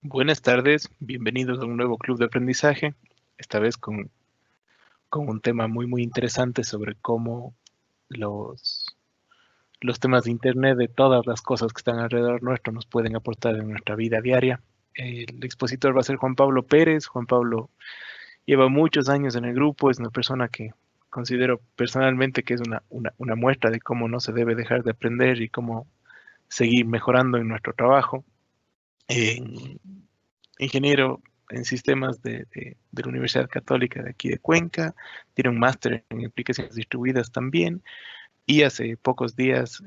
Buenas tardes, bienvenidos a un nuevo club de aprendizaje, esta vez con un tema muy interesante sobre cómo los, los temas de Internet, de todas las cosas que están alrededor nuestro, nos pueden aportar en nuestra vida diaria. El expositor va a ser Juan Pablo Pérez. Juan Pablo lleva muchos años en el grupo, es una persona que considero personalmente que es una muestra de cómo no se debe dejar de aprender y cómo seguir mejorando en nuestro trabajo. Ingeniero en sistemas de la Universidad Católica de aquí de Cuenca, tiene un máster en aplicaciones distribuidas también, y hace pocos días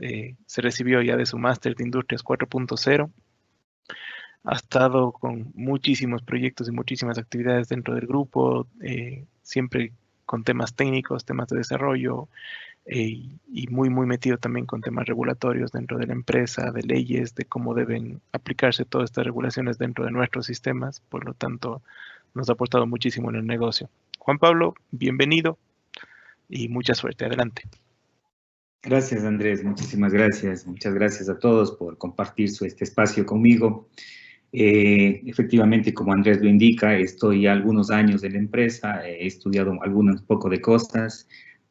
se recibió ya de su máster de Industrias 4.0. Ha estado con muchísimos proyectos y muchísimas actividades dentro del grupo, siempre con temas técnicos, temas de desarrollo, y muy metido también con temas regulatorios dentro de la empresa, de leyes, de cómo deben aplicarse todas estas regulaciones dentro de nuestros sistemas. Por lo tanto, nos ha aportado muchísimo en el negocio. Juan Pablo, bienvenido y mucha suerte. Adelante. Gracias, Andrés. Muchísimas gracias. Muchas gracias a todos por compartir este espacio conmigo. Efectivamente, como Andrés lo indica, estoy ya algunos años en la empresa, he estudiado un poco de cosas.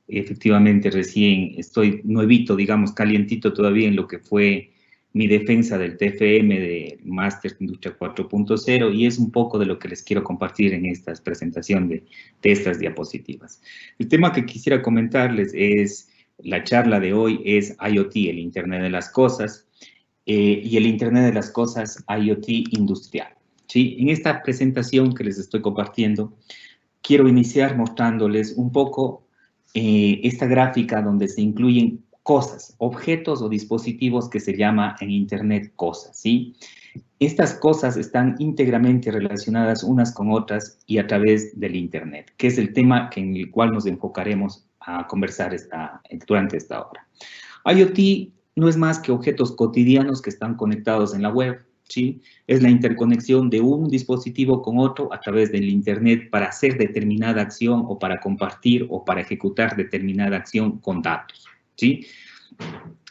Efectivamente, recién estoy nuevito, digamos, calientito todavía en lo que fue mi defensa del TFM, de Máster Industria 4.0, y es un poco de lo que les quiero compartir en esta presentación de estas diapositivas. El tema que quisiera comentarles es, la charla de hoy es IoT, el Internet de las Cosas, y el Internet de las Cosas IoT industrial. ¿Sí? En esta presentación que les estoy compartiendo, quiero iniciar mostrándoles un poco esta gráfica donde se incluyen cosas, objetos o dispositivos que se llama en Internet cosas, ¿sí? Estas cosas están íntegramente relacionadas unas con otras y a través del Internet, que es el tema en el cual nos enfocaremos a conversar durante esta hora. IoT no es más que objetos cotidianos que están conectados en la web, ¿sí? Es la interconexión de un dispositivo con otro a través del Internet para hacer determinada acción o para compartir o para ejecutar determinada acción con datos, ¿sí?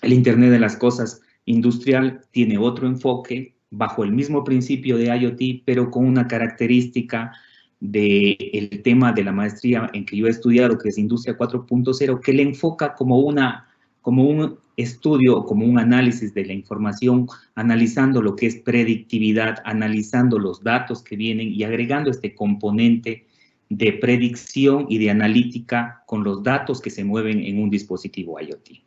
El Internet de las Cosas industrial tiene otro enfoque bajo el mismo principio de IoT, pero con una característica del tema de la maestría en que yo he estudiado, que es Industria 4.0, que le enfoca como un estudio, como un análisis de la información, analizando lo que es predictividad, analizando los datos que vienen y agregando este componente de predicción y de analítica con los datos que se mueven en un dispositivo IoT.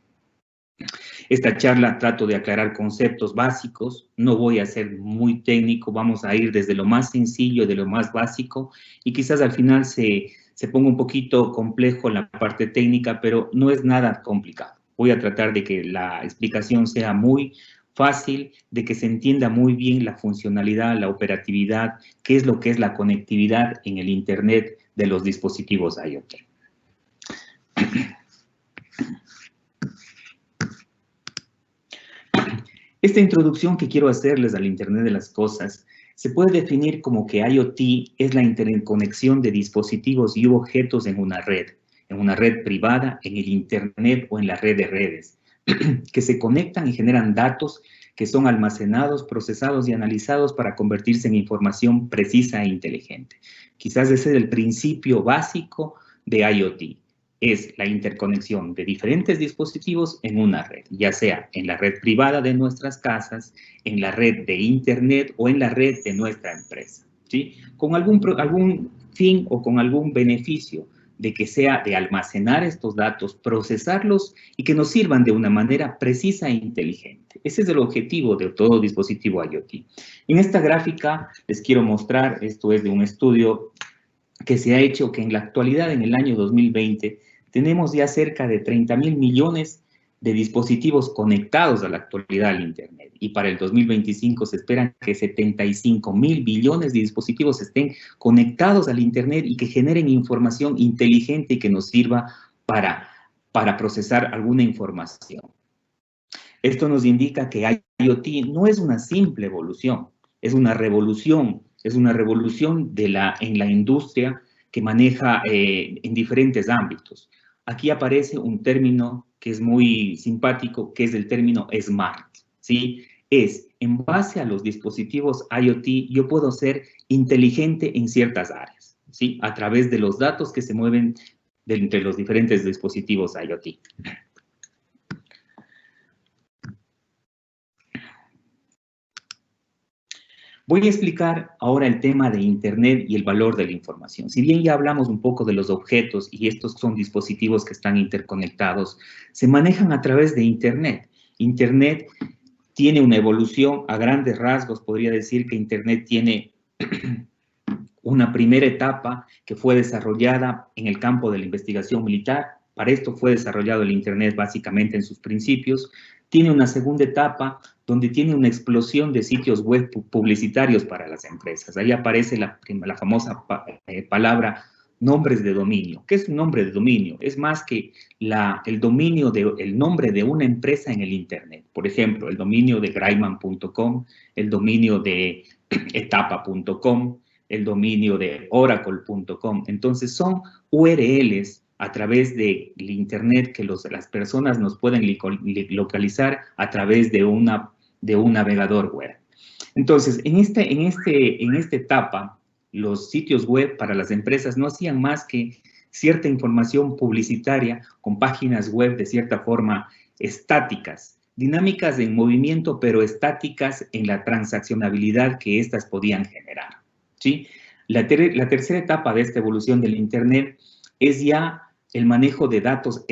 Esta charla trato de aclarar conceptos básicos, no voy a ser muy técnico, vamos a ir desde lo más sencillo, de lo más básico, y quizás al final se ponga un poquito complejo la parte técnica, pero no es nada complicado. Voy a tratar de que la explicación sea muy fácil, de que se entienda muy bien la funcionalidad, la operatividad, qué es lo que es la conectividad en el Internet de los dispositivos IoT. Esta introducción que quiero hacerles al Internet de las Cosas se puede definir como que IoT es la interconexión de dispositivos y objetos en una red privada, en el Internet o en la red de redes, que se conectan y generan datos que son almacenados, procesados y analizados para convertirse en información precisa e inteligente. Quizás ese es el principio básico de IoT. Es la interconexión de diferentes dispositivos en una red, ya sea en la red privada de nuestras casas, en la red de Internet o en la red de nuestra empresa, ¿sí? Con algún fin o con algún beneficio de que sea de almacenar estos datos, procesarlos y que nos sirvan de una manera precisa e inteligente. Ese es el objetivo de todo dispositivo IoT. En esta gráfica les quiero mostrar, esto es de un estudio que se ha hecho, que en la actualidad, en el año 2020, tenemos ya cerca de 30.000 millones de dispositivos conectados a la actualidad al Internet. Y para el 2025 se esperan que 75.000 billones de dispositivos estén conectados al Internet y que generen información inteligente y que nos sirva para procesar alguna información. Esto nos indica que IoT no es una simple evolución, es una revolución en la industria que maneja en diferentes ámbitos. Aquí aparece un término que es muy simpático, que es el término SMART, ¿sí? Es en base a los dispositivos IoT, yo puedo ser inteligente en ciertas áreas, ¿sí? A través de los datos que se mueven entre los diferentes dispositivos IoT. Voy a explicar ahora el tema de Internet y el valor de la información. Si bien ya hablamos un poco de los objetos y estos son dispositivos que están interconectados, se manejan a través de Internet. Internet tiene una evolución a grandes rasgos, podría decir que Internet tiene una primera etapa que fue desarrollada en el campo de la investigación militar. Para esto fue desarrollado el Internet básicamente en sus principios. Tiene una segunda etapa donde tiene una explosión de sitios web publicitarios para las empresas. Ahí aparece la famosa palabra nombres de dominio. ¿Qué es un nombre de dominio? Es más que el nombre de una empresa en el Internet. Por ejemplo, el dominio de Graiman.com, el dominio de etapa.com, el dominio de oracle.com. Entonces son URLs a través del Internet que las personas nos pueden localizar a través de un navegador web. Entonces, en esta etapa, los sitios web para las empresas no hacían más que cierta información publicitaria con páginas web de cierta forma estáticas, dinámicas en movimiento, pero estáticas en la transaccionabilidad que éstas podían generar, ¿sí? La tercera etapa de esta evolución del Internet es ya el manejo de datos,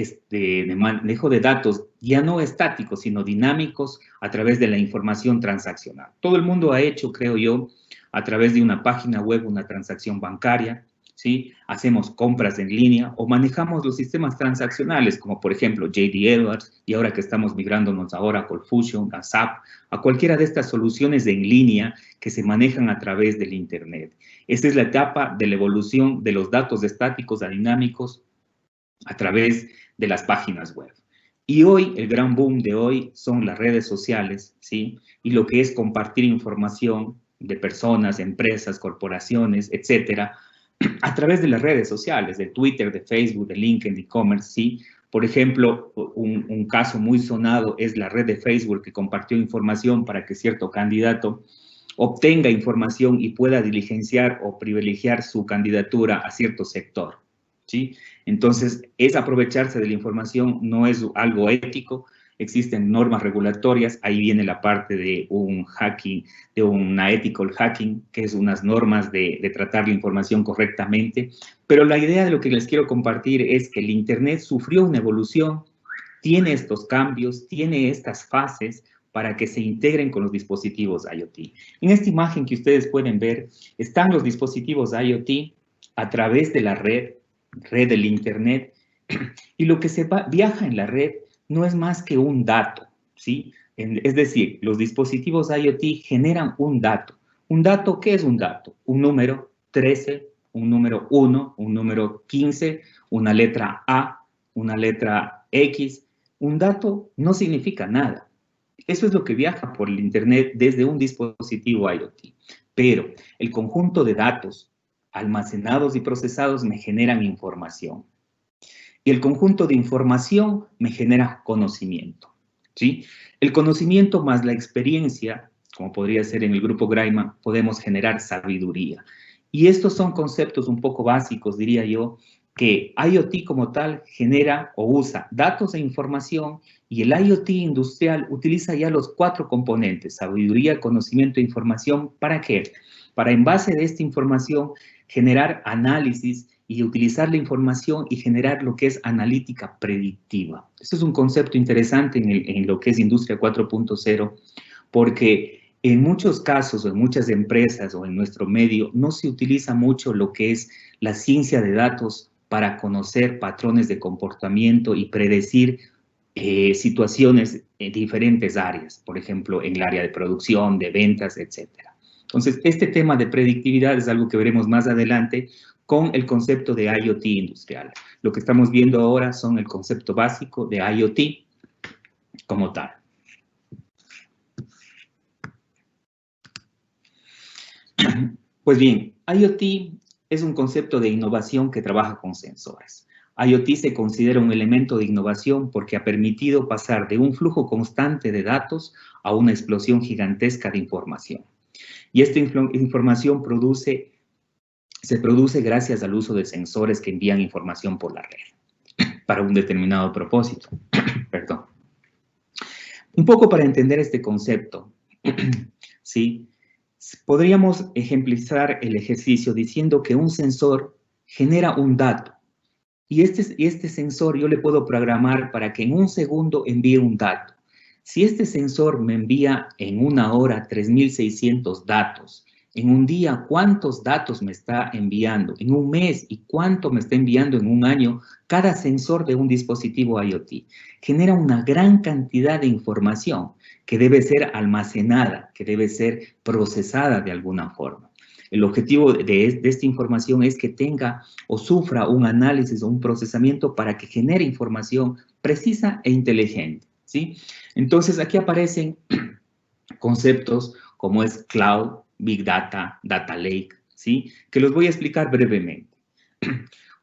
manejo de datos ya no estáticos, sino dinámicos a través de la información transaccional. Todo el mundo ha hecho, creo yo, a través de una página web, una transacción bancaria, ¿sí? Hacemos compras en línea o manejamos los sistemas transaccionales, como por ejemplo JD Edwards, y ahora que estamos migrándonos a Oracle Fusion, a SAP, a cualquiera de estas soluciones en línea que se manejan a través del Internet. Esta es la etapa de la evolución de los datos estáticos a dinámicos a través de las páginas web. Y hoy, el gran boom de hoy son las redes sociales, ¿sí? Y lo que es compartir información de personas, empresas, corporaciones, etcétera, a través de las redes sociales, de Twitter, de Facebook, de LinkedIn, e-commerce, ¿sí? Por ejemplo, un caso muy sonado es la red de Facebook que compartió información para que cierto candidato obtenga información y pueda diligenciar o privilegiar su candidatura a cierto sector, ¿sí? Entonces, es aprovecharse de la información, no es algo ético, existen normas regulatorias, ahí viene la parte de un hacking, de una ethical hacking, que es unas normas de tratar la información correctamente, pero la idea de lo que les quiero compartir es que el Internet sufrió una evolución, tiene estos cambios, tiene estas fases para que se integren con los dispositivos IoT. En esta imagen que ustedes pueden ver, están los dispositivos IoT a través de la red del Internet, y lo que viaja en la red no es más que un dato, ¿sí? Es decir, los dispositivos IoT generan un dato. ¿Un dato? ¿Qué es un dato? Un número 13, un número 1, un número 15, una letra A, una letra X. Un dato no significa nada. Eso es lo que viaja por el Internet desde un dispositivo IoT. Pero el conjunto de datos almacenados y procesados me generan información. Y el conjunto de información me genera conocimiento, ¿sí? El conocimiento más la experiencia, como podría ser en el grupo Graiman, podemos generar sabiduría. Y estos son conceptos un poco básicos, diría yo, que IoT como tal genera o usa datos e información, y el IoT industrial utiliza ya los 4 componentes, sabiduría, conocimiento e información. ¿Para qué? Para en base de esta información generar análisis y utilizar la información y generar lo que es analítica predictiva. Este es un concepto interesante en lo que es Industria 4.0, porque en muchos casos o en muchas empresas o en nuestro medio no se utiliza mucho lo que es la ciencia de datos para conocer patrones de comportamiento y predecir situaciones en diferentes áreas, por ejemplo, en el área de producción, de ventas, etcétera. Entonces, este tema de predictividad es algo que veremos más adelante con el concepto de IoT industrial. Lo que estamos viendo ahora son el concepto básico de IoT como tal. Pues bien, IoT es un concepto de innovación que trabaja con sensores. IoT se considera un elemento de innovación porque ha permitido pasar de un flujo constante de datos a una explosión gigantesca de información. Y esta información se produce gracias al uso de sensores que envían información por la red para un determinado propósito. Perdón. Un poco para entender este concepto, ¿sí? Podríamos ejemplificar el ejercicio diciendo que un sensor genera un dato. Y este sensor yo le puedo programar para que en un segundo envíe un dato. Si este sensor me envía en una hora 3.600 datos, en un día, ¿cuántos datos me está enviando? En un mes, ¿y cuánto me está enviando en un año? Cada sensor de un dispositivo IoT genera una gran cantidad de información que debe ser almacenada, que debe ser procesada de alguna forma. El objetivo de esta información es que tenga o sufra un análisis o un procesamiento para que genere información precisa e inteligente, ¿sí? Entonces, aquí aparecen conceptos como es cloud, big data, data lake, ¿sí? Que los voy a explicar brevemente.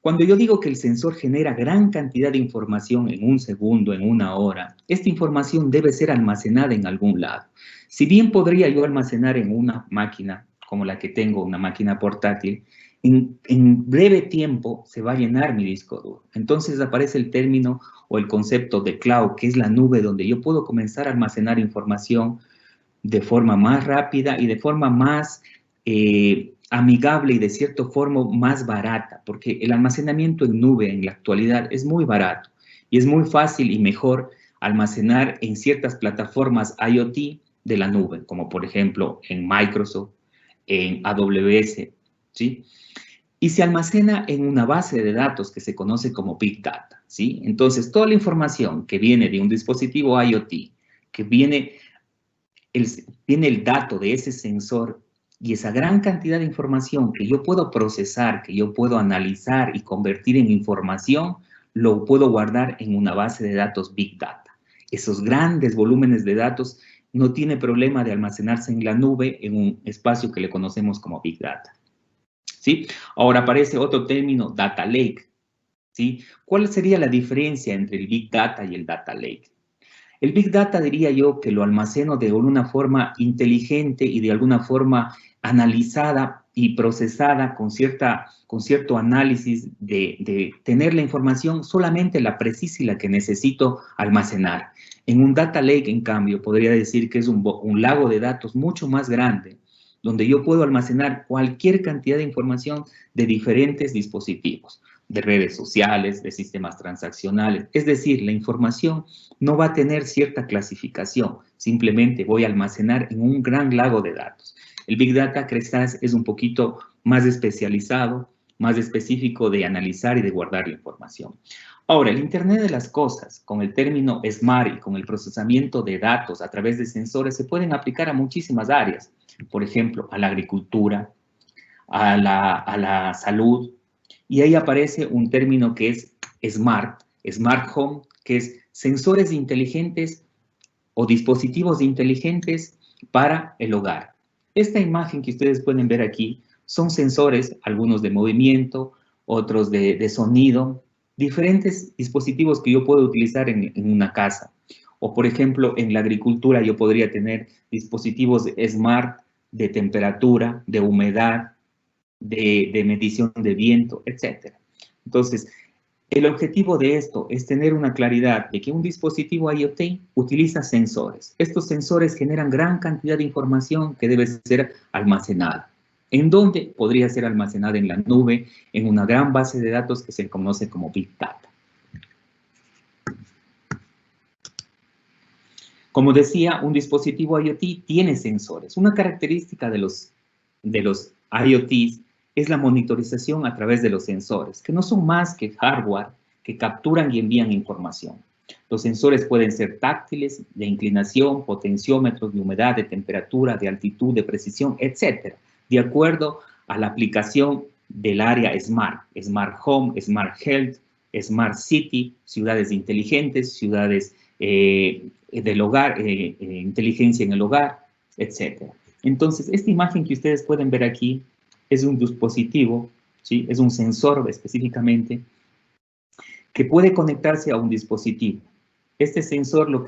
Cuando yo digo que el sensor genera gran cantidad de información en un segundo, en una hora, esta información debe ser almacenada en algún lado. Si bien podría yo almacenar en una máquina, como la que tengo, una máquina portátil, en breve tiempo se va a llenar mi disco duro. Entonces aparece el término o el concepto de cloud, que es la nube donde yo puedo comenzar a almacenar información de forma más rápida y de forma más amigable y de cierta forma más barata, porque el almacenamiento en nube en la actualidad es muy barato y es muy fácil y mejor almacenar en ciertas plataformas IoT de la nube, como por ejemplo en Microsoft, en AWS, ¿sí? Y se almacena en una base de datos que se conoce como Big Data, ¿sí? Entonces, toda la información que viene de un dispositivo IoT, que viene el dato de ese sensor y esa gran cantidad de información que yo puedo procesar, que yo puedo analizar y convertir en información, lo puedo guardar en una base de datos Big Data. Esos grandes volúmenes de datos no tiene problema de almacenarse en la nube en un espacio que le conocemos como Big Data, ¿sí? Ahora aparece otro término, Data Lake, ¿sí? ¿Cuál sería la diferencia entre el Big Data y el Data Lake? El Big Data diría yo que lo almaceno de una forma inteligente y de alguna forma analizada y procesada con cierto análisis de tener la información solamente la precisa y la que necesito almacenar. En un Data Lake, en cambio, podría decir que es un lago de datos mucho más grande, donde yo puedo almacenar cualquier cantidad de información de diferentes dispositivos, de redes sociales, de sistemas transaccionales. Es decir, la información no va a tener cierta clasificación, simplemente voy a almacenar en un gran lago de datos. El Big Data quizás es un poquito más especializado, más específico de analizar y de guardar la información. Ahora, el Internet de las cosas, con el término SMART y con el procesamiento de datos a través de sensores, se pueden aplicar a muchísimas áreas. Por ejemplo, a la agricultura, a la salud. Y ahí aparece un término que es SMART, Smart Home, que es sensores inteligentes o dispositivos inteligentes para el hogar. Esta imagen que ustedes pueden ver aquí son sensores, algunos de movimiento, otros de sonido, diferentes dispositivos que yo puedo utilizar en una casa. O, por ejemplo, en la agricultura yo podría tener dispositivos smart de temperatura, de humedad, de medición de viento, etc. Entonces, el objetivo de esto es tener una claridad de que un dispositivo IoT utiliza sensores. Estos sensores generan gran cantidad de información que debe ser almacenada. ¿En dónde? Podría ser almacenada en la nube, en una gran base de datos que se conoce como Big Data. Como decía, un dispositivo IoT tiene sensores. Una característica de los IoTs es la monitorización a través de los sensores, que no son más que hardware que capturan y envían información. Los sensores pueden ser táctiles, de inclinación, potenciómetros, de humedad, de temperatura, de altitud, de precisión, etc., de acuerdo a la aplicación del área Smart, Smart Home, Smart Health, Smart City, ciudades inteligentes, ciudades del hogar, inteligencia en el hogar, etc. Entonces, esta imagen que ustedes pueden ver aquí es un dispositivo, ¿sí? Es un sensor específicamente que puede conectarse a un dispositivo. Este sensor no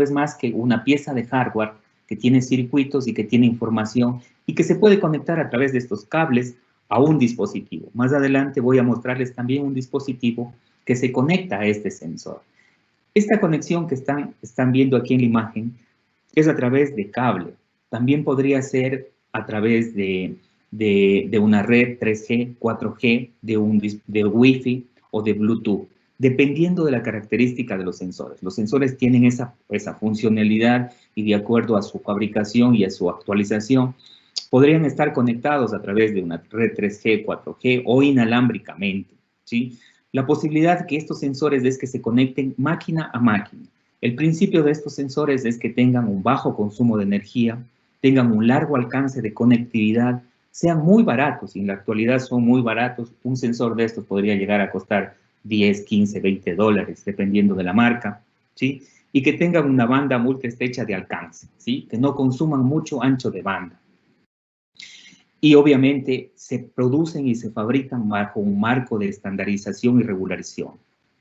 es más que una pieza de hardware que tiene circuitos y que tiene información y que se puede conectar a través de estos cables a un dispositivo. Más adelante voy a mostrarles también un dispositivo que se conecta a este sensor. Esta conexión que están viendo aquí en la imagen es a través de cable. También podría ser a través de una red 3G, 4G, de Wi-Fi o de Bluetooth, dependiendo de la característica de los sensores. Los sensores tienen esa funcionalidad y de acuerdo a su fabricación y a su actualización, podrían estar conectados a través de una red 3G, 4G o inalámbricamente, ¿sí? La posibilidad que estos sensores es que se conecten máquina a máquina. El principio de estos sensores es que tengan un bajo consumo de energía, tengan un largo alcance de conectividad, sean muy baratos, y en la actualidad son muy baratos. Un sensor de estos podría llegar a costar 10, 15, 20 dólares, dependiendo de la marca, ¿sí? Y que tengan una banda multiestrecha de alcance, ¿sí? Que no consuman mucho ancho de banda. Y obviamente se producen y se fabrican bajo un marco de estandarización y regularización.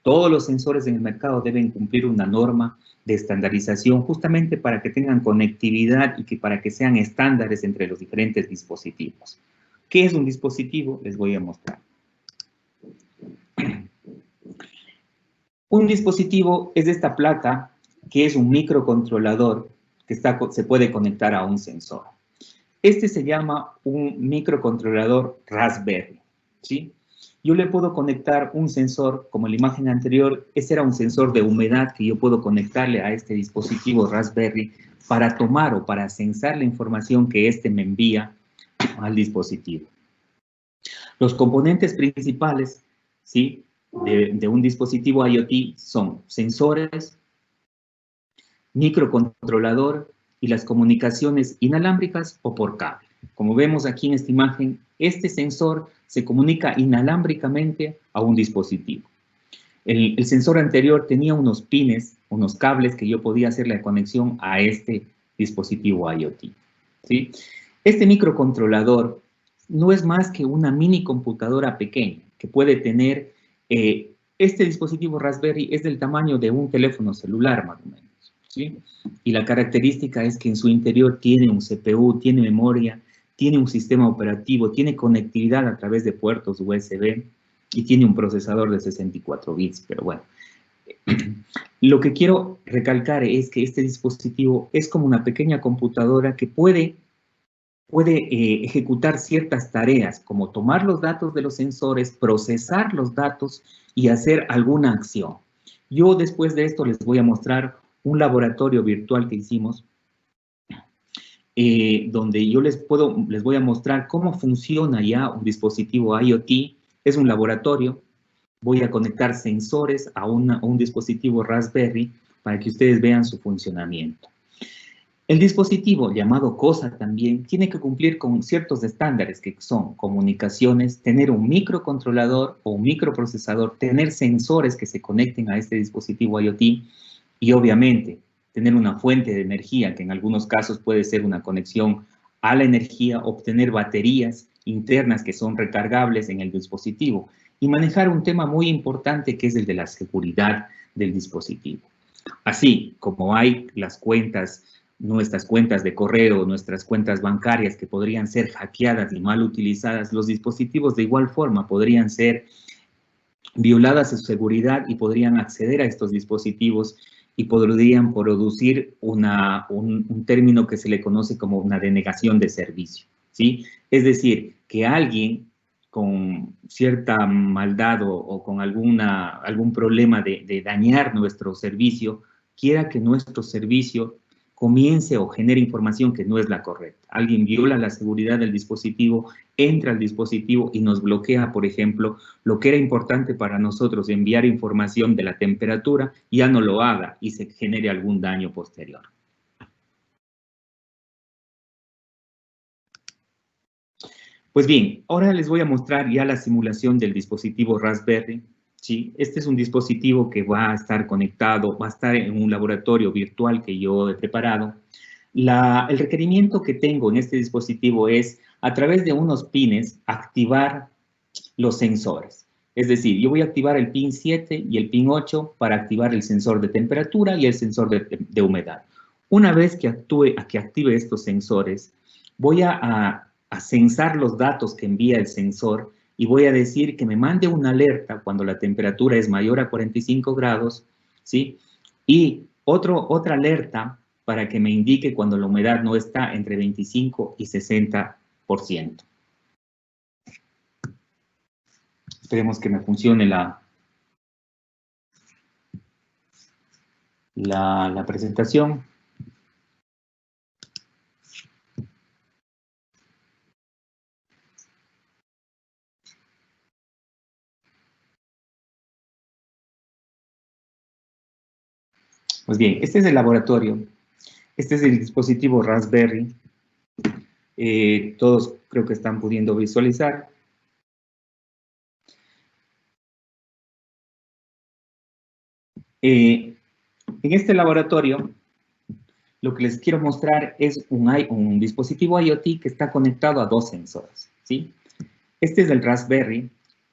Todos los sensores en el mercado deben cumplir una norma de estandarización justamente para que tengan conectividad y para que sean estándares entre los diferentes dispositivos. ¿Qué es un dispositivo? Les voy a mostrar. Un dispositivo es esta placa que es un microcontrolador que se puede conectar a un sensor. Este se llama un microcontrolador Raspberry, ¿sí? Yo le puedo conectar un sensor, como en la imagen anterior, ese era un sensor de humedad que yo puedo conectarle a este dispositivo Raspberry para tomar o para censar la información que este me envía al dispositivo. Los componentes principales, ¿sí?, de un dispositivo IoT son sensores, microcontrolador y las comunicaciones inalámbricas o por cable. Como vemos aquí en esta imagen, este sensor se comunica inalámbricamente a un dispositivo. El sensor anterior tenía unos pines, unos cables que yo podía hacer la conexión a este dispositivo IoT, ¿sí? Este microcontrolador no es más que una mini computadora pequeña que puede tener, este dispositivo Raspberry es del tamaño de un teléfono celular más o menos, ¿sí? Y la característica es que en su interior tiene un CPU, tiene memoria, tiene un sistema operativo, tiene conectividad a través de puertos USB y tiene un procesador de 64 bits, pero bueno. Lo que quiero recalcar es que este dispositivo es como una pequeña computadora que puede ejecutar ciertas tareas, como tomar los datos de los sensores, procesar los datos y hacer alguna acción. Yo después de esto les voy a mostrar un laboratorio virtual que hicimos, donde yo les voy a mostrar cómo funciona ya un dispositivo IoT. Es un laboratorio. Voy a conectar sensores a un dispositivo Raspberry para que ustedes vean su funcionamiento. El dispositivo, llamado cosa también, tiene que cumplir con ciertos estándares que son comunicaciones, tener un microcontrolador o un microprocesador, tener sensores que se conecten a este dispositivo IoT y obviamente tener una fuente de energía, que en algunos casos puede ser una conexión a la energía, obtener baterías internas que son recargables en el dispositivo y manejar un tema muy importante que es el de la seguridad del dispositivo. Así como hay las cuentas, nuestras cuentas de correo, nuestras cuentas bancarias que podrían ser hackeadas y mal utilizadas, los dispositivos de igual forma podrían ser violadas su seguridad y podrían acceder a estos dispositivos y podrían producir un término que se le conoce como una denegación de servicio, ¿sí? Es decir, que alguien con cierta maldad o con algún problema de dañar nuestro servicio, quiera que nuestro servicio comience o genere información que no es la correcta. Alguien viola la seguridad del dispositivo, entra al dispositivo y nos bloquea, por ejemplo, lo que era importante para nosotros, enviar información de la temperatura, ya no lo haga y se genere algún daño posterior. Pues bien, ahora les voy a mostrar ya la simulación del dispositivo Raspberry, ¿sí? Este es un dispositivo que va a estar conectado, va a estar en un laboratorio virtual que yo he preparado. El requerimiento que tengo en este dispositivo es, a través de unos pines, activar los sensores. Es decir, yo voy a activar el pin 7 y el pin 8 para activar el sensor de temperatura y el sensor de humedad. Una vez que active estos sensores, voy a censar los datos que envía el sensor y voy a decir que me mande una alerta cuando la temperatura es mayor a 45 grados, ¿sí? Y otra alerta para que me indique cuando la humedad no está entre 25 y 60%. Esperemos que me funcione la presentación. Pues bien, este es el laboratorio. Este es el dispositivo Raspberry. Todos creo que están pudiendo visualizar. En este laboratorio, lo que les quiero mostrar es un dispositivo IoT que está conectado a dos sensores, ¿sí? Este es el Raspberry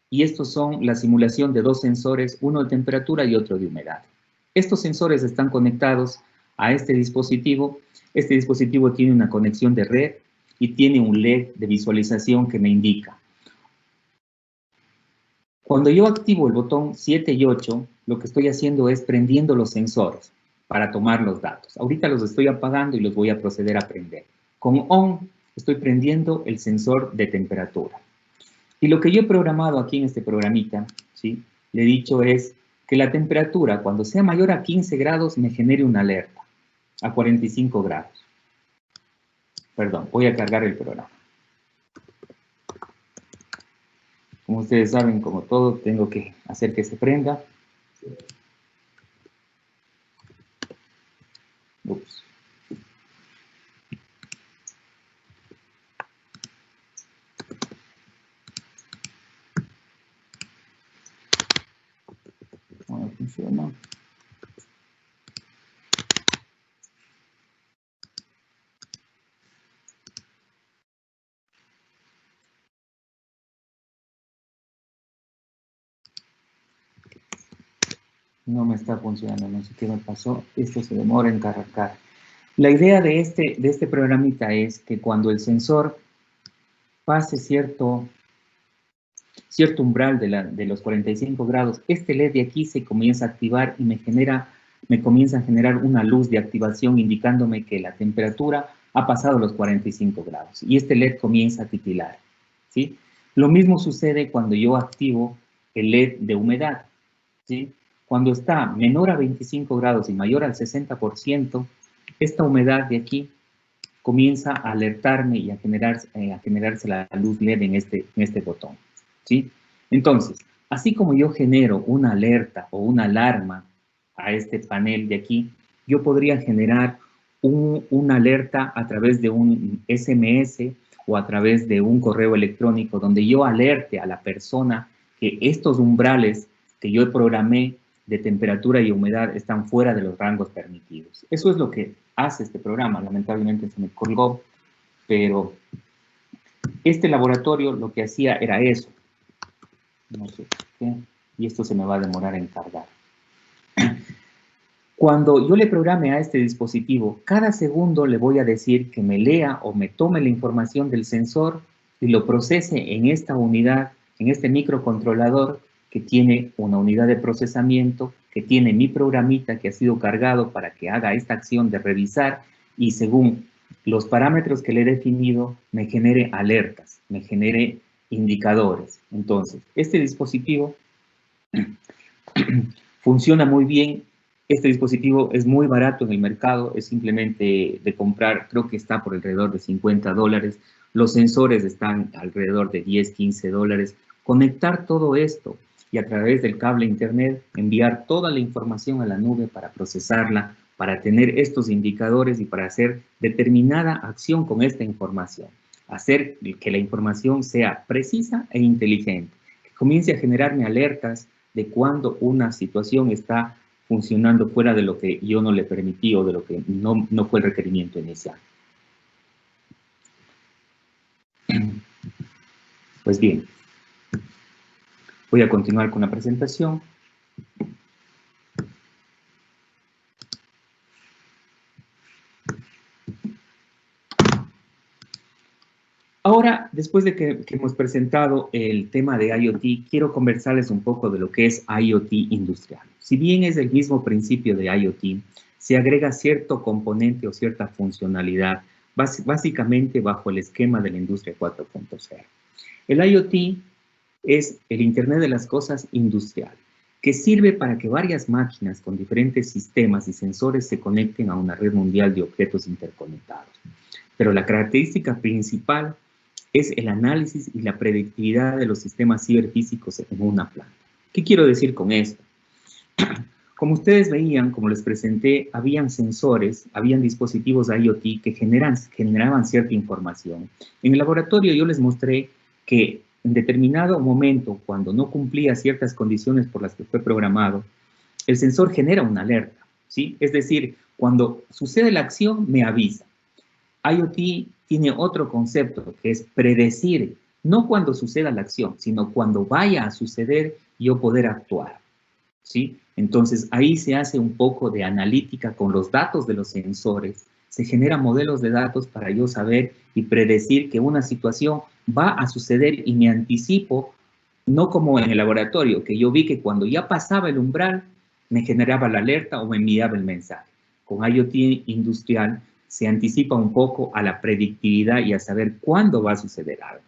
y estos son la simulación de dos sensores, uno de temperatura y otro de humedad. Estos sensores están conectados a este dispositivo. Este dispositivo tiene una conexión de red y tiene un LED de visualización que me indica. Cuando yo activo el botón 7 y 8, lo que estoy haciendo es prendiendo los sensores para tomar los datos. Ahorita los estoy apagando y los voy a proceder a prender. Con ON estoy prendiendo el sensor de temperatura. Y lo que yo he programado aquí en este programita, ¿sí? Le he dicho es que la temperatura, cuando sea mayor a 15 grados, me genere una alerta. A 45 grados. Perdón, voy a cargar el programa. Como ustedes saben, como todo, tengo que hacer que se prenda. Ups. No funciona. No me está funcionando, no sé qué me pasó. Esto se demora en cargar. La idea de este programita es que cuando el sensor pase cierto umbral de los 45 grados, este LED de aquí se comienza a activar y me comienza a generar una luz de activación indicándome que la temperatura ha pasado los 45 grados y este LED comienza a titilar, ¿sí? Lo mismo sucede cuando yo activo el LED de humedad, ¿sí? Cuando está menor a 25 grados y mayor al 60%, esta humedad de aquí comienza a alertarme y a generarse la luz LED en este botón, ¿sí? Entonces, así como yo genero una alerta o una alarma a este panel de aquí, yo podría generar una alerta a través de un SMS o a través de un correo electrónico donde yo alerte a la persona que estos umbrales que yo programé de temperatura y humedad están fuera de los rangos permitidos. Eso es lo que hace este programa. Lamentablemente se me colgó, pero este laboratorio lo que hacía era eso. No sé por qué, y esto se me va a demorar en cargar. Cuando yo le programe a este dispositivo, cada segundo le voy a decir que me lea o me tome la información del sensor y lo procese en esta unidad, en este microcontrolador que tiene una unidad de procesamiento, que tiene mi programita que ha sido cargado para que haga esta acción de revisar y según los parámetros que le he definido, me genere alertas, me genere indicadores. Entonces, este dispositivo funciona muy bien. Este dispositivo es muy barato en el mercado, es simplemente de comprar, creo que está por alrededor de $50. Los sensores están alrededor de 10, 15 dólares. Conectar todo esto y a través del cable internet enviar toda la información a la nube para procesarla, para tener estos indicadores y para hacer determinada acción con esta información. Hacer que la información sea precisa e inteligente, que comience a generarme alertas de cuando una situación está funcionando fuera de lo que yo no le permití o de lo que no fue el requerimiento inicial. Pues bien, Voy a continuar con la presentación. Ahora, después de que hemos presentado el tema de IoT, quiero conversarles un poco de lo que es IoT industrial. Si bien es el mismo principio de IoT, se agrega cierto componente o cierta funcionalidad, básicamente bajo el esquema de la industria 4.0. El IoT es el Internet de las Cosas industrial, que sirve para que varias máquinas con diferentes sistemas y sensores se conecten a una red mundial de objetos interconectados. Pero la característica principal es el análisis y la predictividad de los sistemas ciberfísicos en una planta. ¿Qué quiero decir con esto? Como ustedes veían, como les presenté, habían sensores, habían dispositivos IoT que generaban cierta información. En el laboratorio yo les mostré que en determinado momento, cuando no cumplía ciertas condiciones por las que fue programado, el sensor genera una alerta, ¿sí? Es decir, cuando sucede la acción, me avisa. IoT tiene otro concepto que es predecir, no cuando suceda la acción, sino cuando vaya a suceder, yo poder actuar, ¿sí? Entonces, ahí se hace un poco de analítica con los datos de los sensores, se generan modelos de datos para yo saber y predecir que una situación va a suceder y me anticipo, no como en el laboratorio, que yo vi que cuando ya pasaba el umbral, me generaba la alerta o me enviaba el mensaje. Con IoT industrial, se anticipa un poco a la predictividad y a saber cuándo va a suceder algo,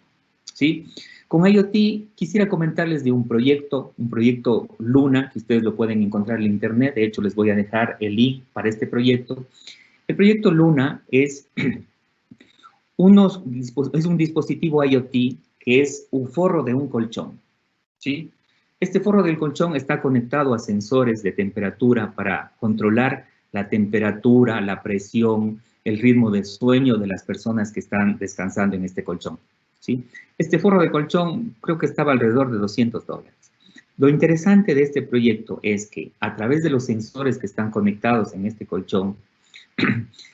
¿sí? Con IoT quisiera comentarles de un proyecto Luna, que ustedes lo pueden encontrar en internet. De hecho, les voy a dejar el link para este proyecto. El proyecto Luna es un dispositivo IoT que es un forro de un colchón, ¿sí? Este forro del colchón está conectado a sensores de temperatura para controlar la temperatura, la presión, el ritmo de sueño de las personas que están descansando en este colchón, ¿sí? Este forro de colchón creo que estaba alrededor de $200. Lo interesante de este proyecto es que a través de los sensores que están conectados en este colchón,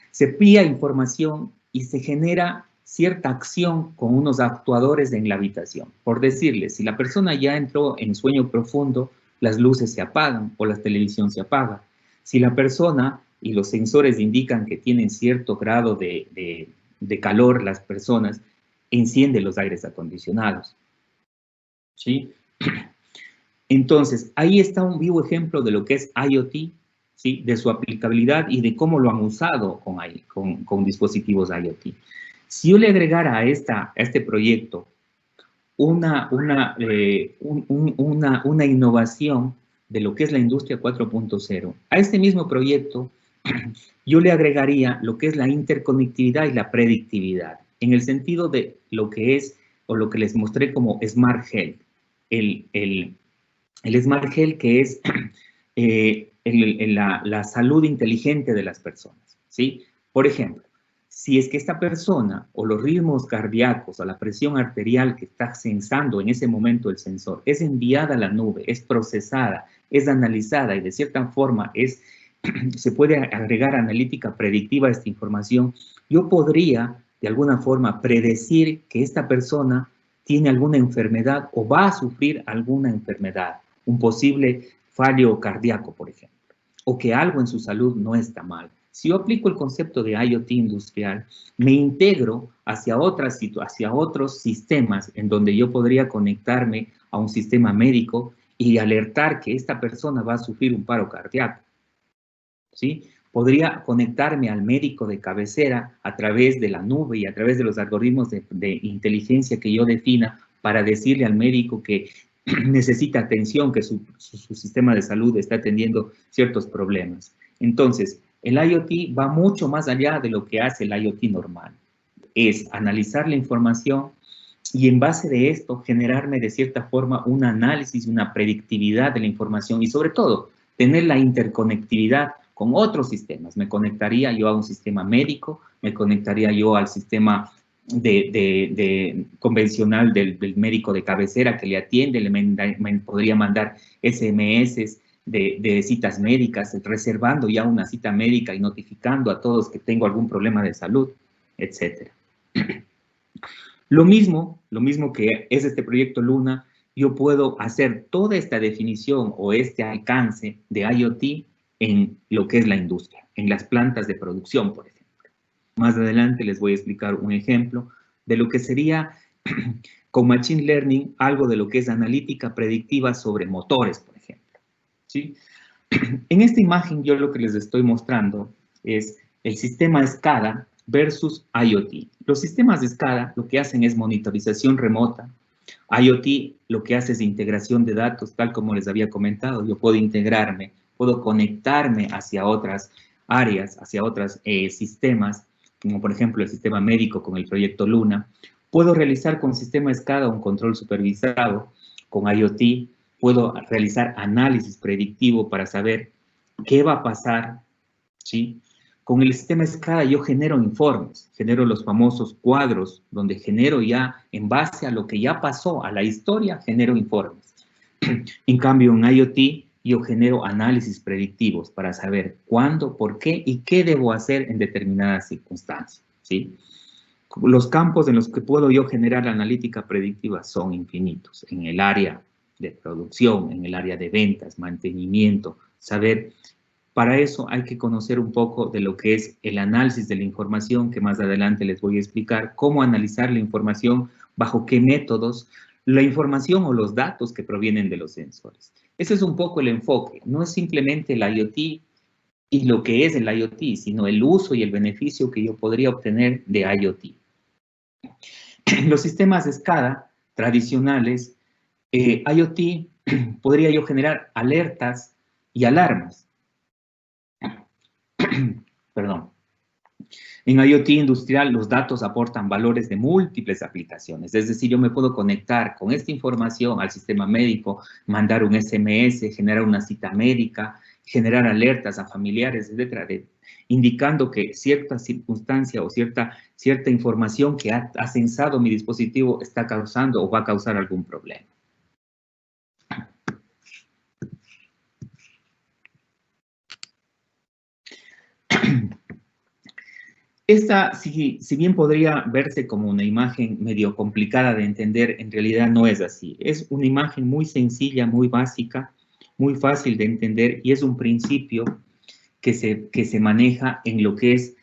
se pilla información y se genera cierta acción con unos actuadores en la habitación. Por decirles, si la persona ya entró en sueño profundo, las luces se apagan o la televisión se apaga. Si la persona y los sensores indican que tienen cierto grado de calor las personas, encienden los aires acondicionados, ¿sí? Entonces, ahí está un vivo ejemplo de lo que es IoT, ¿sí? De su aplicabilidad y de cómo lo han usado con dispositivos IoT. Si yo le agregara a este proyecto una innovación de lo que es la industria 4.0, a este mismo proyecto yo le agregaría lo que es la interconectividad y la predictividad, en el sentido de lo que es, o lo que les mostré como Smart Health. El Smart Health, que es la salud inteligente de las personas, ¿sí? Por ejemplo, si es que esta persona o los ritmos cardíacos o la presión arterial que está sensando en ese momento el sensor es enviada a la nube, es procesada, es analizada y de cierta forma se puede agregar analítica predictiva a esta información, yo podría de alguna forma predecir que esta persona tiene alguna enfermedad o va a sufrir alguna enfermedad, un posible fallo cardíaco, por ejemplo, o que algo en su salud no está mal. Si yo aplico el concepto de IoT industrial, me integro hacia otros sistemas en donde yo podría conectarme a un sistema médico y alertar que esta persona va a sufrir un paro cardíaco, ¿sí? Podría conectarme al médico de cabecera a través de la nube y a través de los algoritmos de inteligencia que yo defina para decirle al médico que necesita atención, que su sistema de salud está teniendo ciertos problemas. Entonces, el IoT va mucho más allá de lo que hace el IoT normal. Es analizar la información y en base de esto generarme de cierta forma un análisis, una predictividad de la información y sobre todo tener la interconectividad con otros sistemas. Me conectaría yo a un sistema médico, me conectaría yo al sistema convencional del médico de cabecera que le atiende, me podría mandar SMS de citas médicas, reservando ya una cita médica y notificando a todos que tengo algún problema de salud, etc. Lo mismo que es este proyecto Luna, yo puedo hacer toda esta definición o este alcance de IoT en lo que es la industria, en las plantas de producción, por ejemplo. Más adelante les voy a explicar un ejemplo de lo que sería con Machine Learning algo de lo que es analítica predictiva sobre motores, por ejemplo. ¿Sí? En esta imagen yo lo que les estoy mostrando es el sistema SCADA versus IoT. Los sistemas de SCADA lo que hacen es monitorización remota. IoT lo que hace es integración de datos, tal como les había comentado. Yo puedo integrarme, puedo conectarme hacia otras áreas, hacia otros sistemas, como por ejemplo el sistema médico con el proyecto Luna. Puedo realizar con sistema SCADA un control supervisado. Con IoT puedo realizar análisis predictivo para saber qué va a pasar, ¿sí? Con el sistema SCADA yo genero informes, genero los famosos cuadros, donde genero ya, en base a lo que ya pasó, a la historia, genero informes. En cambio, en IoT, yo genero análisis predictivos para saber cuándo, por qué y qué debo hacer en determinadas circunstancias, ¿sí? Los campos en los que puedo yo generar analítica predictiva son infinitos. En el área de producción, en el área de ventas, mantenimiento, saber. Para eso hay que conocer un poco de lo que es el análisis de la información, que más adelante les voy a explicar, cómo analizar la información, bajo qué métodos, la información o los datos que provienen de los sensores. Ese es un poco el enfoque, no es simplemente el IoT y lo que es el IoT, sino el uso y el beneficio que yo podría obtener de IoT. Los sistemas de SCADA tradicionales, IoT, podría yo generar alertas y alarmas. Perdón. En IoT industrial, los datos aportan valores de múltiples aplicaciones. Es decir, yo me puedo conectar con esta información al sistema médico, mandar un SMS, generar una cita médica, generar alertas a familiares, etcétera, indicando que cierta circunstancia o cierta información que ha censado mi dispositivo está causando o va a causar algún problema. Esta, si bien podría verse como una imagen medio complicada de entender, en realidad no es así. Es una imagen muy sencilla, muy básica, muy fácil de entender y es un principio que se maneja en lo que es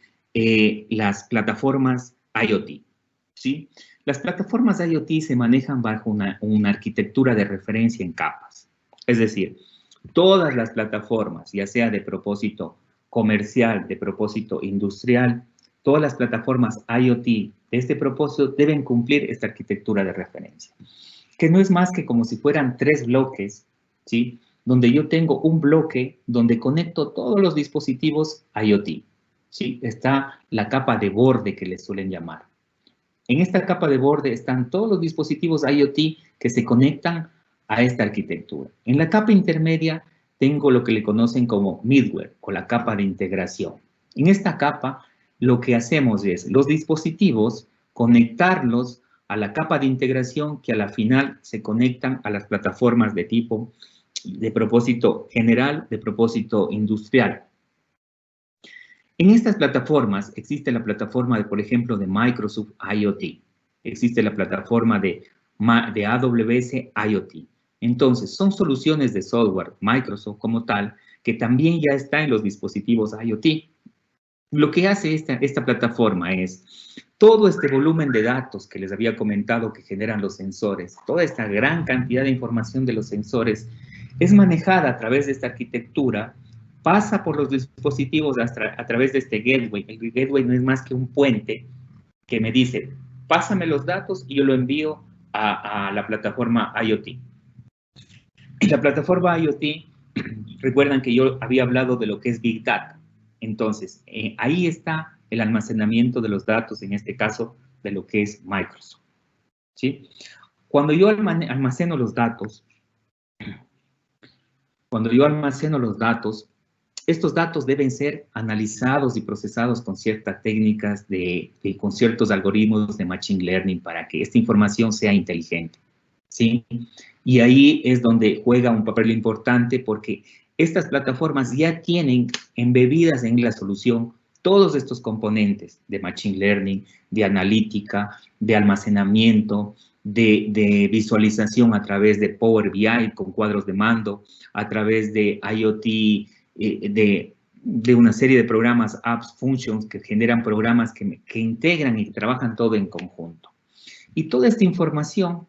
las plataformas IoT, ¿sí? Las plataformas IoT se manejan bajo una arquitectura de referencia en capas. Es decir, todas las plataformas, ya sea de propósito comercial, de propósito industrial, todas las plataformas IoT de este propósito deben cumplir esta arquitectura de referencia, que no es más que como si fueran 3 bloques, ¿sí? Donde yo tengo un bloque donde conecto todos los dispositivos IoT, ¿sí? Está la capa de borde que les suelen llamar. En esta capa de borde están todos los dispositivos IoT que se conectan a esta arquitectura. En la capa intermedia tengo lo que le conocen como middleware o la capa de integración. En esta capa lo que hacemos es los dispositivos conectarlos a la capa de integración que a la final se conectan a las plataformas de tipo de propósito general, de propósito industrial. En estas plataformas existe la plataforma, por ejemplo, de Microsoft IoT. Existe la plataforma de AWS IoT. Entonces, son soluciones de software Microsoft como tal que también ya está en los dispositivos IoT. Lo que hace esta plataforma es todo este volumen de datos que les había comentado que generan los sensores, toda esta gran cantidad de información de los sensores es manejada a través de esta arquitectura, pasa por los dispositivos a través de este gateway. El gateway no es más que un puente que me dice, pásame los datos y yo lo envío a la plataforma IoT. La plataforma IoT, recuerdan que yo había hablado de lo que es Big Data. Entonces, ahí está el almacenamiento de los datos, en este caso, de lo que es Microsoft, ¿sí? Cuando yo almaceno los datos, estos datos deben ser analizados y procesados con ciertas técnicas, con ciertos algoritmos de Machine Learning para que esta información sea inteligente, ¿sí? Y ahí es donde juega un papel importante porque estas plataformas ya tienen embebidas en la solución todos estos componentes de Machine Learning, de analítica, de almacenamiento, de visualización a través de Power BI con cuadros de mando, a través de IoT, de una serie de programas, apps, functions, que generan programas que integran y trabajan todo en conjunto. Y toda esta información,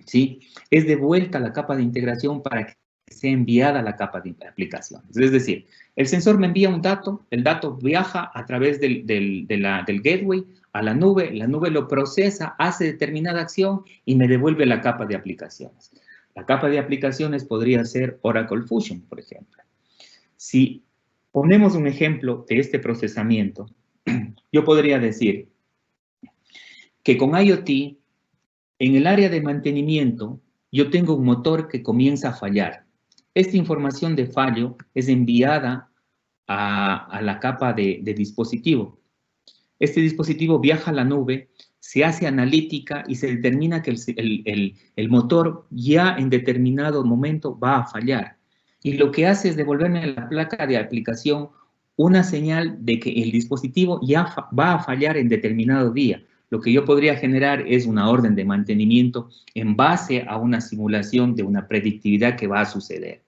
¿sí?, es devuelta a la capa de integración para que sea enviada a la capa de aplicaciones. Es decir, el sensor me envía un dato, el dato viaja a través del gateway a la nube lo procesa, hace determinada acción y me devuelve la capa de aplicaciones. La capa de aplicaciones podría ser Oracle Fusion, por ejemplo. Si ponemos un ejemplo de este procesamiento, yo podría decir que con IoT, en el área de mantenimiento, yo tengo un motor que comienza a fallar. Esta información de fallo es enviada a la capa de dispositivo. Este dispositivo viaja a la nube, se hace analítica y se determina que el motor ya en determinado momento va a fallar. Y lo que hace es devolverme a la placa de aplicación una señal de que el dispositivo ya va a fallar en determinado día. Lo que yo podría generar es una orden de mantenimiento en base a una simulación de una predictividad que va a suceder,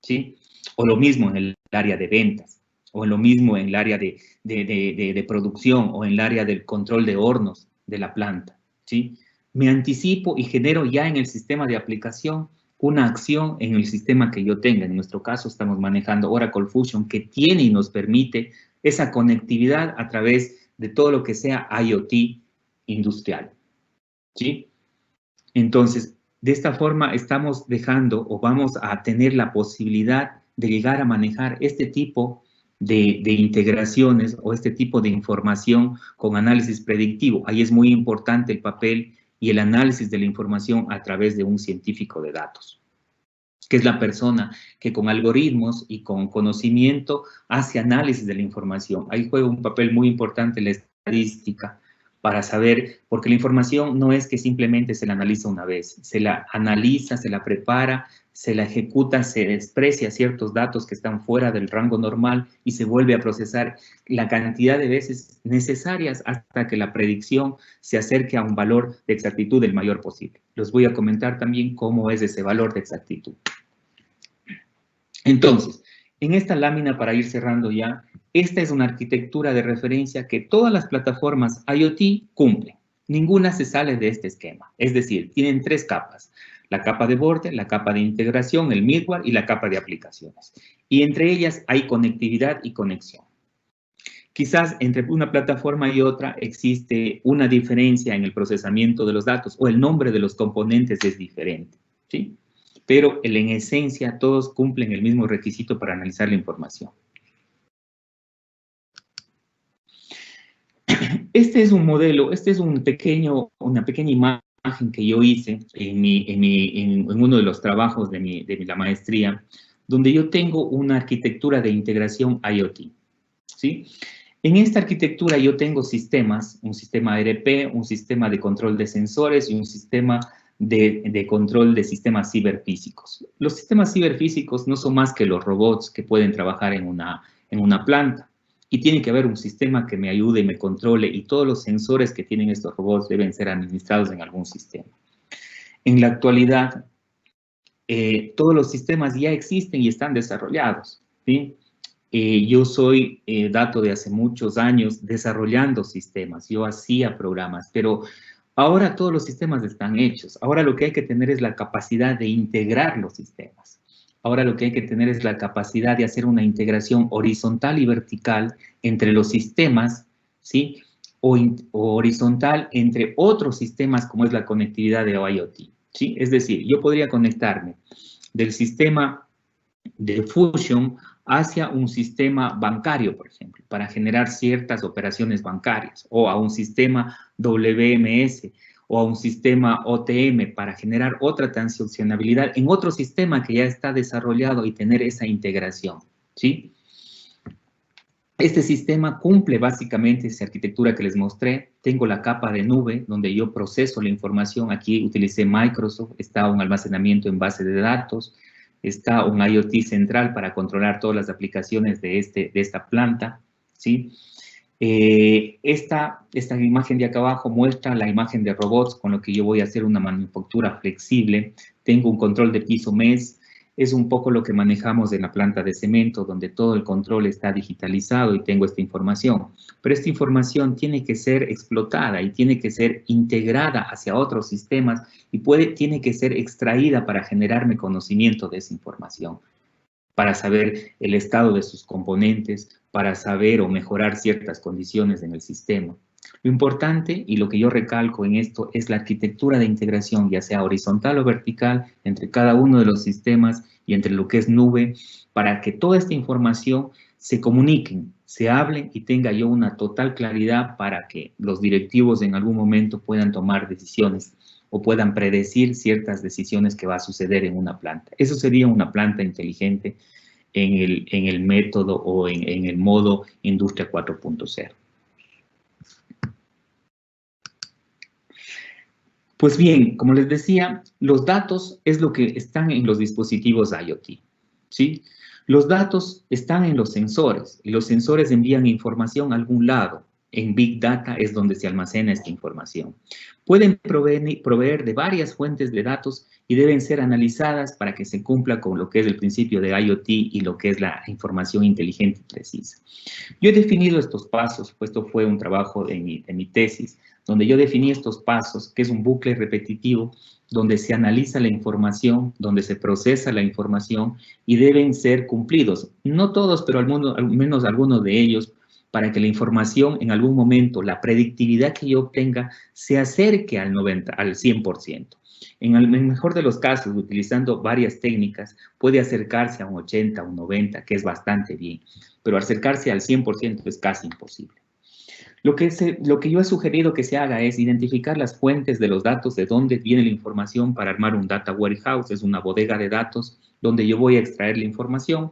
¿sí? O lo mismo en el área de ventas, o lo mismo en el área de producción, o en el área del control de hornos de la planta, ¿sí? Me anticipo y genero ya en el sistema de aplicación una acción en el sistema que yo tenga. En nuestro caso estamos manejando Oracle Fusion, que tiene y nos permite esa conectividad a través de todo lo que sea IoT industrial, ¿sí? Entonces, de esta forma estamos dejando o vamos a tener la posibilidad de llegar a manejar este tipo de integraciones o este tipo de información con análisis predictivo. Ahí es muy importante el papel y el análisis de la información a través de un científico de datos, que es la persona que con algoritmos y con conocimiento hace análisis de la información. Ahí juega un papel muy importante la estadística, para saber, porque la información no es que simplemente se la analiza una vez, se la analiza, se la prepara, se la ejecuta, se desprecia ciertos datos que están fuera del rango normal y se vuelve a procesar la cantidad de veces necesarias hasta que la predicción se acerque a un valor de exactitud el mayor posible. Les voy a comentar también cómo es ese valor de exactitud. Entonces, en esta lámina, para ir cerrando ya, esta es una arquitectura de referencia que todas las plataformas IoT cumplen. Ninguna se sale de este esquema. Es decir, tienen tres capas. La capa de borde, la capa de integración, el middleware y la capa de aplicaciones. Y entre ellas hay conectividad y conexión. Quizás entre una plataforma y otra existe una diferencia en el procesamiento de los datos o el nombre de los componentes es diferente, ¿sí? Pero en esencia todos cumplen el mismo requisito para analizar la información. Este es un modelo, este es una pequeña imagen que yo hice en uno de los trabajos de la maestría, donde yo tengo una arquitectura de integración IoT, ¿sí? En esta arquitectura yo tengo sistemas, un sistema ERP, un sistema de control de sensores y un sistema de control de sistemas ciberfísicos. Los sistemas ciberfísicos no son más que los robots que pueden trabajar en una planta. Y tiene que haber un sistema que me ayude y me controle, y todos los sensores que tienen estos robots deben ser administrados en algún sistema. En la actualidad, todos los sistemas ya existen y están desarrollados, ¿sí? Yo soy dato de hace muchos años desarrollando sistemas, yo hacía programas, pero ahora todos los sistemas están hechos. Ahora lo que hay que tener es la capacidad de integrar los sistemas. Ahora lo que hay que tener es la capacidad de hacer una integración horizontal y vertical entre los sistemas, ¿sí? O horizontal entre otros sistemas como es la conectividad de IoT, ¿sí? Es decir, yo podría conectarme del sistema de Fusion hacia un sistema bancario, por ejemplo, para generar ciertas operaciones bancarias, o a un sistema WMS, o a un sistema OTM para generar otra transaccionabilidad en otro sistema que ya está desarrollado y tener esa integración, ¿sí? Este sistema cumple básicamente esa arquitectura que les mostré. Tengo la capa de nube donde yo proceso la información. Aquí utilicé Microsoft, está un almacenamiento en base de datos, está un IoT central para controlar todas las aplicaciones de esta planta, ¿sí? Esta imagen de acá abajo muestra la imagen de robots con lo que yo voy a hacer una manufactura flexible. Tengo un control de piso MES. Es un poco lo que manejamos en la planta de cemento, donde todo el control está digitalizado y tengo esta información. Pero esta información tiene que ser explotada y tiene que ser integrada hacia otros sistemas y tiene que ser extraída para generarme conocimiento de esa información, para saber el estado de sus componentes, para saber o mejorar ciertas condiciones en el sistema. Lo importante y lo que yo recalco en esto es la arquitectura de integración, ya sea horizontal o vertical, entre cada uno de los sistemas y entre lo que es nube, para que toda esta información se comuniquen, se hablen y tenga yo una total claridad para que los directivos en algún momento puedan tomar decisiones o puedan predecir ciertas decisiones que va a suceder en una planta. Eso sería una planta inteligente en el método o en el modo Industria 4.0. Pues bien, como les decía, los datos es lo que están en los dispositivos IoT, ¿sí? Los datos están en los sensores y los sensores envían información a algún lado. En Big Data es donde se almacena esta información. Pueden proveer de varias fuentes de datos y deben ser analizadas para que se cumpla con lo que es el principio de IoT y lo que es la información inteligente y precisa. Yo he definido estos pasos, pues esto fue un trabajo de mi tesis, donde yo definí estos pasos, que es un bucle repetitivo, donde se analiza la información, donde se procesa la información y deben ser cumplidos. No todos, pero al menos algunos de ellos, para que la información en algún momento, la predictividad que yo obtenga, se acerque al 100%. En el mejor de los casos, utilizando varias técnicas, puede acercarse a un 80, un 90, que es bastante bien, pero acercarse al 100% es casi imposible. Lo que yo he sugerido que se haga es identificar las fuentes de los datos, de dónde viene la información para armar un data warehouse, es una bodega de datos donde yo voy a extraer la información,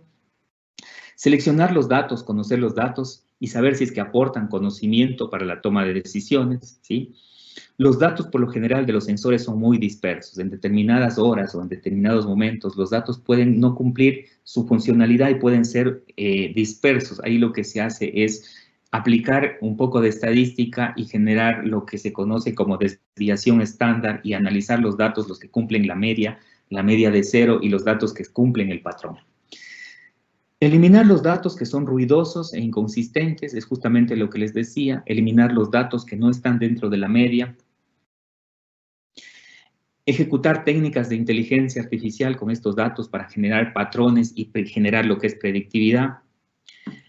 seleccionar los datos, conocer los datos y saber si es que aportan conocimiento para la toma de decisiones, ¿sí? Los datos por lo general de los sensores son muy dispersos. En determinadas horas o en determinados momentos los datos pueden no cumplir su funcionalidad y pueden ser dispersos. Ahí lo que se hace es aplicar un poco de estadística y generar lo que se conoce como desviación estándar y analizar los datos, los que cumplen la media de 0 y los datos que cumplen el patrón. Eliminar los datos que son ruidosos e inconsistentes es justamente lo que les decía, eliminar los datos que no están dentro de la media, ejecutar técnicas de inteligencia artificial con estos datos para generar patrones y generar lo que es predictividad,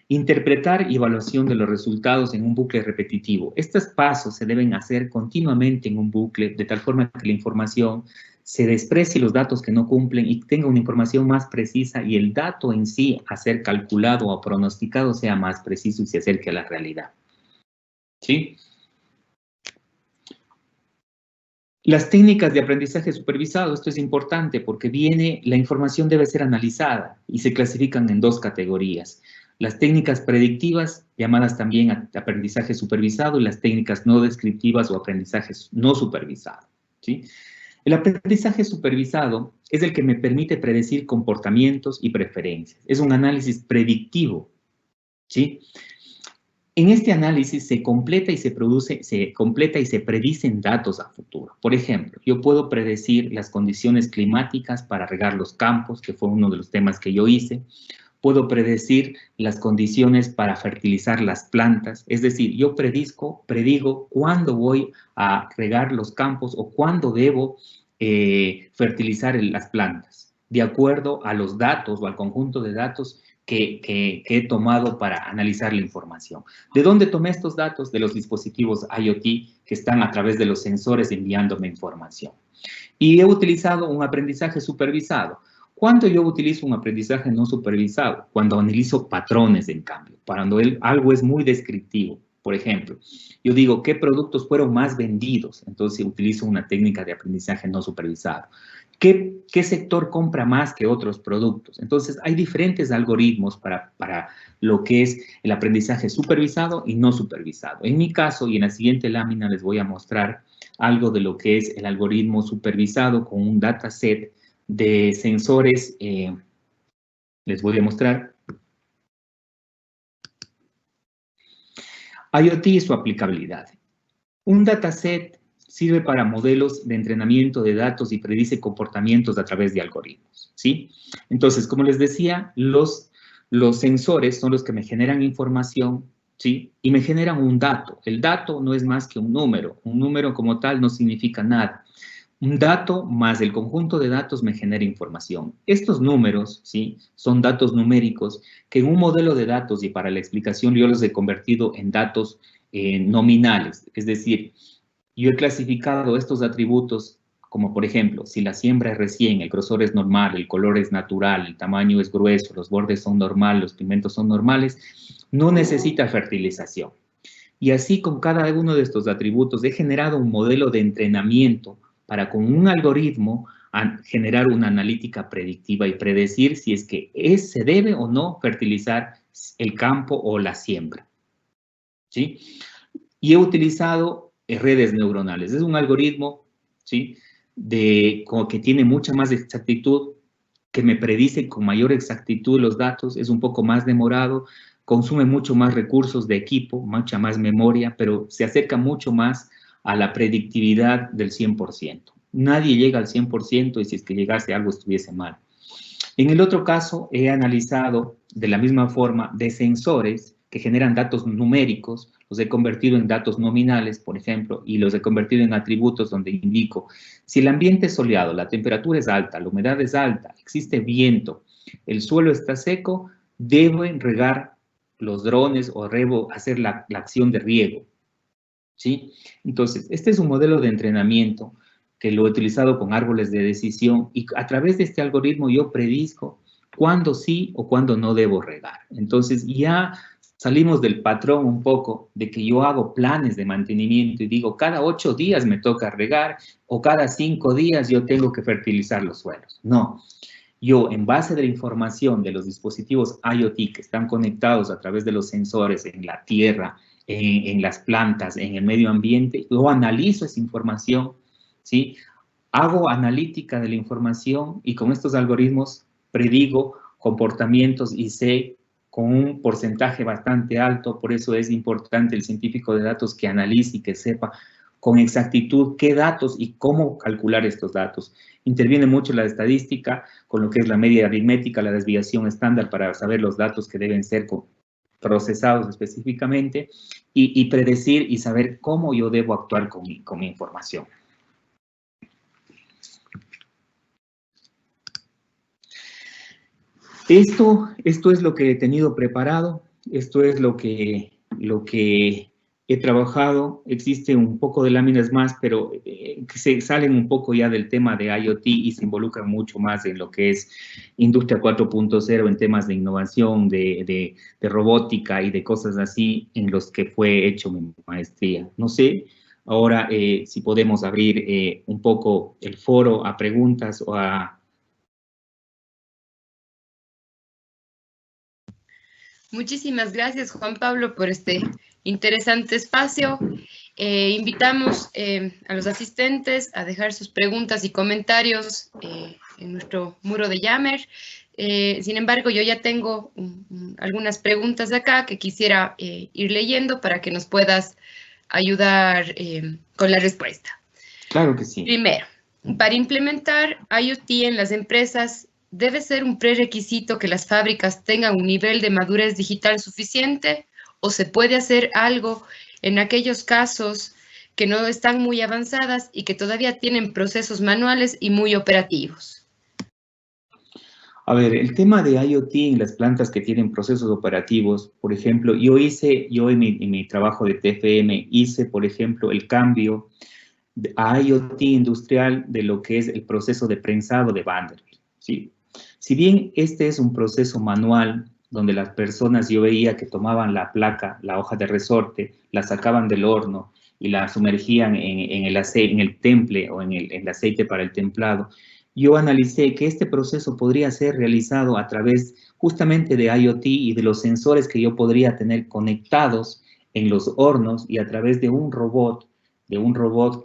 interpretar y evaluación de los resultados en un bucle repetitivo. Estos pasos se deben hacer continuamente en un bucle, de tal forma que la información se desprecie los datos que no cumplen y tenga una información más precisa y el dato en sí a ser calculado o pronosticado sea más preciso y se acerque a la realidad. ¿Sí? Las técnicas de aprendizaje supervisado, esto es importante porque la información debe ser analizada y se clasifican en dos categorías. Las técnicas predictivas, llamadas también aprendizaje supervisado, y las técnicas no descriptivas o aprendizaje no supervisado, ¿sí? El aprendizaje supervisado es el que me permite predecir comportamientos y preferencias. Es un análisis predictivo, ¿sí? En este análisis se completa y se predicen datos a futuro. Por ejemplo, yo puedo predecir las condiciones climáticas para regar los campos, que fue uno de los temas que yo hice. Puedo predecir las condiciones para fertilizar las plantas, es decir, yo predigo cuándo voy a regar los campos o cuándo debo fertilizar las plantas, de acuerdo a los datos o al conjunto de datos que he tomado para analizar la información. ¿De dónde tomé estos datos? De los dispositivos IoT que están a través de los sensores enviándome información. Y he utilizado un aprendizaje supervisado. ¿Cuándo yo utilizo un aprendizaje no supervisado? Cuando analizo patrones, en cambio, cuando algo es muy descriptivo. Por ejemplo, yo digo, ¿qué productos fueron más vendidos? Entonces utilizo una técnica de aprendizaje no supervisado. ¿Qué sector compra más que otros productos? Entonces, hay diferentes algoritmos para lo que es el aprendizaje supervisado y no supervisado. En mi caso, y en la siguiente lámina les voy a mostrar algo de lo que es el algoritmo supervisado con un dataset de sensores. Les voy a mostrar. IoT y su aplicabilidad. Un dataset sirve para modelos de entrenamiento de datos y predice comportamientos a través de algoritmos, ¿sí? Entonces, como les decía, los sensores son los que me generan información, ¿sí? Y me generan un dato. El dato no es más que un número. Un número como tal no significa nada. Un dato más el conjunto de datos me genera información. Estos números, ¿sí? Son datos numéricos que en un modelo de datos, y para la explicación yo los he convertido en datos nominales. Es decir, yo he clasificado estos atributos como, por ejemplo, si la siembra es recién, el grosor es normal, el color es natural, el tamaño es grueso, los bordes son normales, los pigmentos son normales, no necesita fertilización. Y así con cada uno de estos atributos he generado un modelo de entrenamiento para con un algoritmo generar una analítica predictiva y predecir si es que se debe o no fertilizar el campo o la siembra, ¿sí? Y he utilizado redes neuronales. Es un algoritmo, ¿sí? Como que tiene mucha más exactitud, que me predice con mayor exactitud los datos, es un poco más demorado, consume mucho más recursos de equipo, mucha más memoria, pero se acerca mucho más a la predictividad del 100%. Nadie llega al 100% y si es que llegase algo estuviese mal. En el otro caso, he analizado de la misma forma de sensores que generan datos numéricos, los he convertido en datos nominales, por ejemplo, y los he convertido en atributos donde indico si el ambiente es soleado, la temperatura es alta, la humedad es alta, existe viento, el suelo está seco, deben regar los drones o debo hacer la acción de riego, ¿sí? Entonces, este es un modelo de entrenamiento que lo he utilizado con árboles de decisión y a través de este algoritmo yo predizco cuándo sí o cuándo no debo regar. Entonces, ya salimos del patrón un poco de que yo hago planes de mantenimiento y digo, cada 8 días me toca regar o cada 5 días yo tengo que fertilizar los suelos. No, yo en base de la información de los dispositivos IoT que están conectados a través de los sensores en la tierra, en las plantas, en el medio ambiente, yo analizo esa información, ¿sí? Hago analítica de la información y con estos algoritmos predigo comportamientos y sé con un porcentaje bastante alto, por eso es importante el científico de datos que analice y que sepa con exactitud qué datos y cómo calcular estos datos. Interviene mucho la estadística, con lo que es la media aritmética, la desviación estándar para saber los datos que deben ser procesados específicamente y predecir y saber cómo yo debo actuar con mi información. Esto es lo que he tenido preparado, esto es lo que he trabajado. Existe un poco de láminas más, pero que se salen un poco ya del tema de IoT y se involucran mucho más en lo que es Industria 4.0, en temas de innovación, de robótica y de cosas así, en los que fue hecho mi maestría. No sé, ahora si podemos abrir un poco el foro a preguntas o a... Muchísimas gracias, Juan Pablo, por este interesante espacio. Invitamos a los asistentes a dejar sus preguntas y comentarios en nuestro muro de Yammer. Sin embargo, yo ya tengo algunas preguntas acá que quisiera ir leyendo para que nos puedas ayudar con la respuesta. Claro que sí. Primero, para implementar IoT en las empresas, ¿debe ser un prerequisito que las fábricas tengan un nivel de madurez digital suficiente o se puede hacer algo en aquellos casos que no están muy avanzadas y que todavía tienen procesos manuales y muy operativos? A ver, el tema de IoT en las plantas que tienen procesos operativos, por ejemplo, yo en mi trabajo de TFM hice, por ejemplo, el cambio a IoT industrial de lo que es el proceso de prensado de Vanderbilt, ¿sí? Si bien este es un proceso manual, donde las personas yo veía que tomaban la placa, la hoja de resorte, la sacaban del horno y la sumergían en el aceite, en el temple o en el aceite para el templado, yo analicé que este proceso podría ser realizado a través justamente de IoT y de los sensores que yo podría tener conectados en los hornos y a través de un robot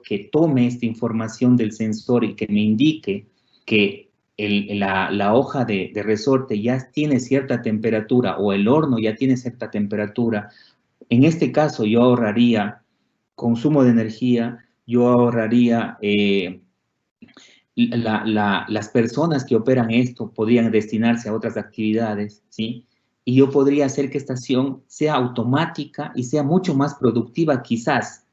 que tome esta información del sensor y que me indique que la hoja de resorte ya tiene cierta temperatura o el horno ya tiene cierta temperatura En este caso, yo ahorraría consumo de energía, yo ahorraría, las personas que operan esto podrían destinarse a otras actividades, ¿sí? Y yo podría hacer que esta estación sea automática y sea mucho más productiva quizás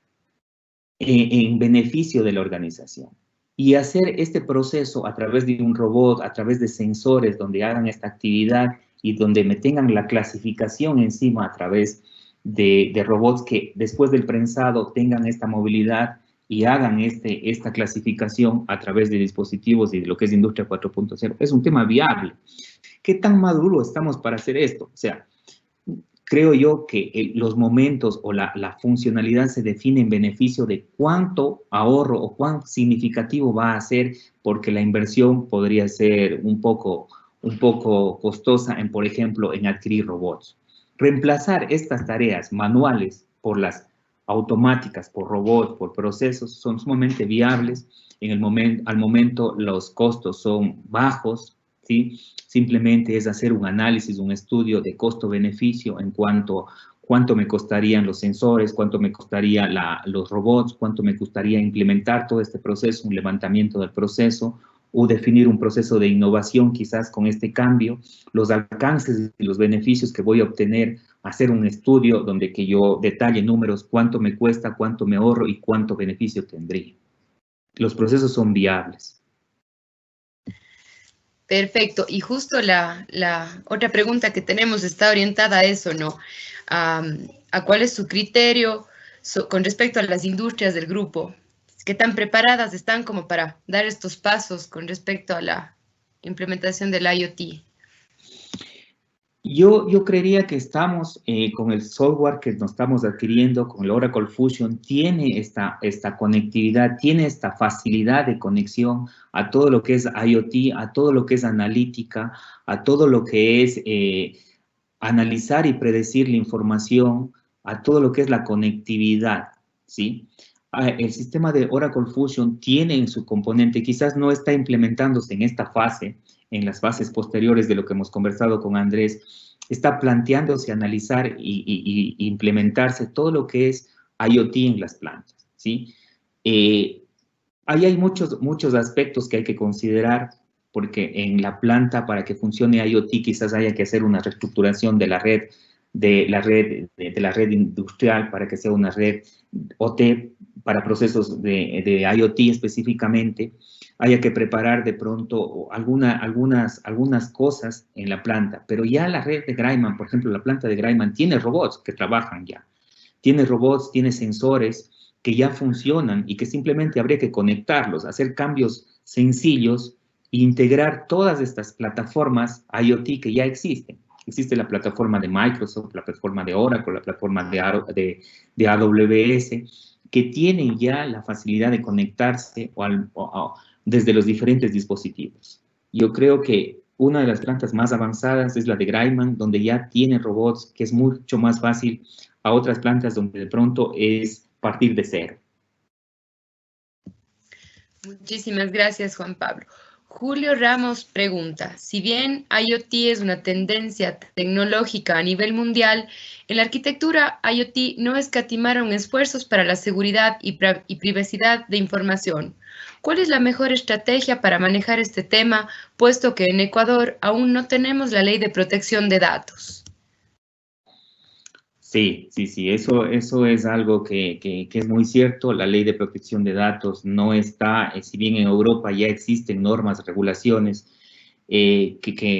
en beneficio de la organización. Y hacer este proceso a través de un robot, a través de sensores donde hagan esta actividad y donde me tengan la clasificación encima a través de robots que después del prensado tengan esta movilidad y hagan esta clasificación a través de dispositivos y de lo que es Industria 4.0. Es un tema viable. ¿Qué tan maduro estamos para hacer esto? O sea, creo yo que los momentos o la funcionalidad se define en beneficio de cuánto ahorro o cuán significativo va a ser, porque la inversión podría ser un poco costosa en, por ejemplo, en adquirir robots. Reemplazar estas tareas manuales por las automáticas, por robots, por procesos, son sumamente viables. Al momento los costos son bajos, ¿sí? Simplemente es hacer un análisis, un estudio de costo-beneficio en cuanto cuánto me costarían los sensores, cuánto me costaría los robots, cuánto me costaría implementar todo este proceso, un levantamiento del proceso, o definir un proceso de innovación quizás con este cambio, los alcances y los beneficios que voy a obtener, hacer un estudio donde que yo detalle números, cuánto me cuesta, cuánto me ahorro y cuánto beneficio tendría. Los procesos son viables. Perfecto. Y justo la otra pregunta que tenemos está orientada a eso, ¿no? A cuál es su criterio con respecto a las industrias del grupo. ¿Qué tan preparadas están como para dar estos pasos con respecto a la implementación del IoT? Yo creería que estamos con el software que nos estamos adquiriendo, con el Oracle Fusion, tiene esta conectividad, tiene esta facilidad de conexión a todo lo que es IoT, a todo lo que es analítica, a todo lo que es analizar y predecir la información, a todo lo que es la conectividad, ¿sí? El sistema de Oracle Fusion tiene en su componente, quizás no está implementándose en esta fase, en las fases posteriores de lo que hemos conversado con Andrés, está planteándose analizar y implementarse todo lo que es IoT en las plantas, ¿sí? Ahí hay muchos aspectos que hay que considerar, porque en la planta, para que funcione IoT, quizás haya que hacer una reestructuración de la red industrial para que sea una red OT para procesos de IoT específicamente. Haya que preparar de pronto algunas cosas en la planta, pero ya la red de Greimann, por ejemplo, la planta de Greimann tiene robots que trabajan ya, tiene robots, tiene sensores que ya funcionan y que simplemente habría que conectarlos, hacer cambios sencillos e integrar todas estas plataformas IoT que ya existen. Existe la plataforma de Microsoft, la plataforma de Oracle, la plataforma de AWS, que tienen ya la facilidad de conectarse desde los diferentes dispositivos. Yo creo que una de las plantas más avanzadas es la de Greimann, donde ya tiene robots, que es mucho más fácil a otras plantas donde de pronto es partir de cero. Muchísimas gracias, Juan Pablo. Julio Ramos pregunta, si bien IoT es una tendencia tecnológica a nivel mundial, en la arquitectura IoT no escatimaron esfuerzos para la seguridad y privacidad de información. ¿Cuál es la mejor estrategia para manejar este tema, puesto que en Ecuador aún no tenemos la ley de protección de datos? Sí, eso es algo que es muy cierto. La ley de protección de datos no está, si bien en Europa ya existen normas, regulaciones que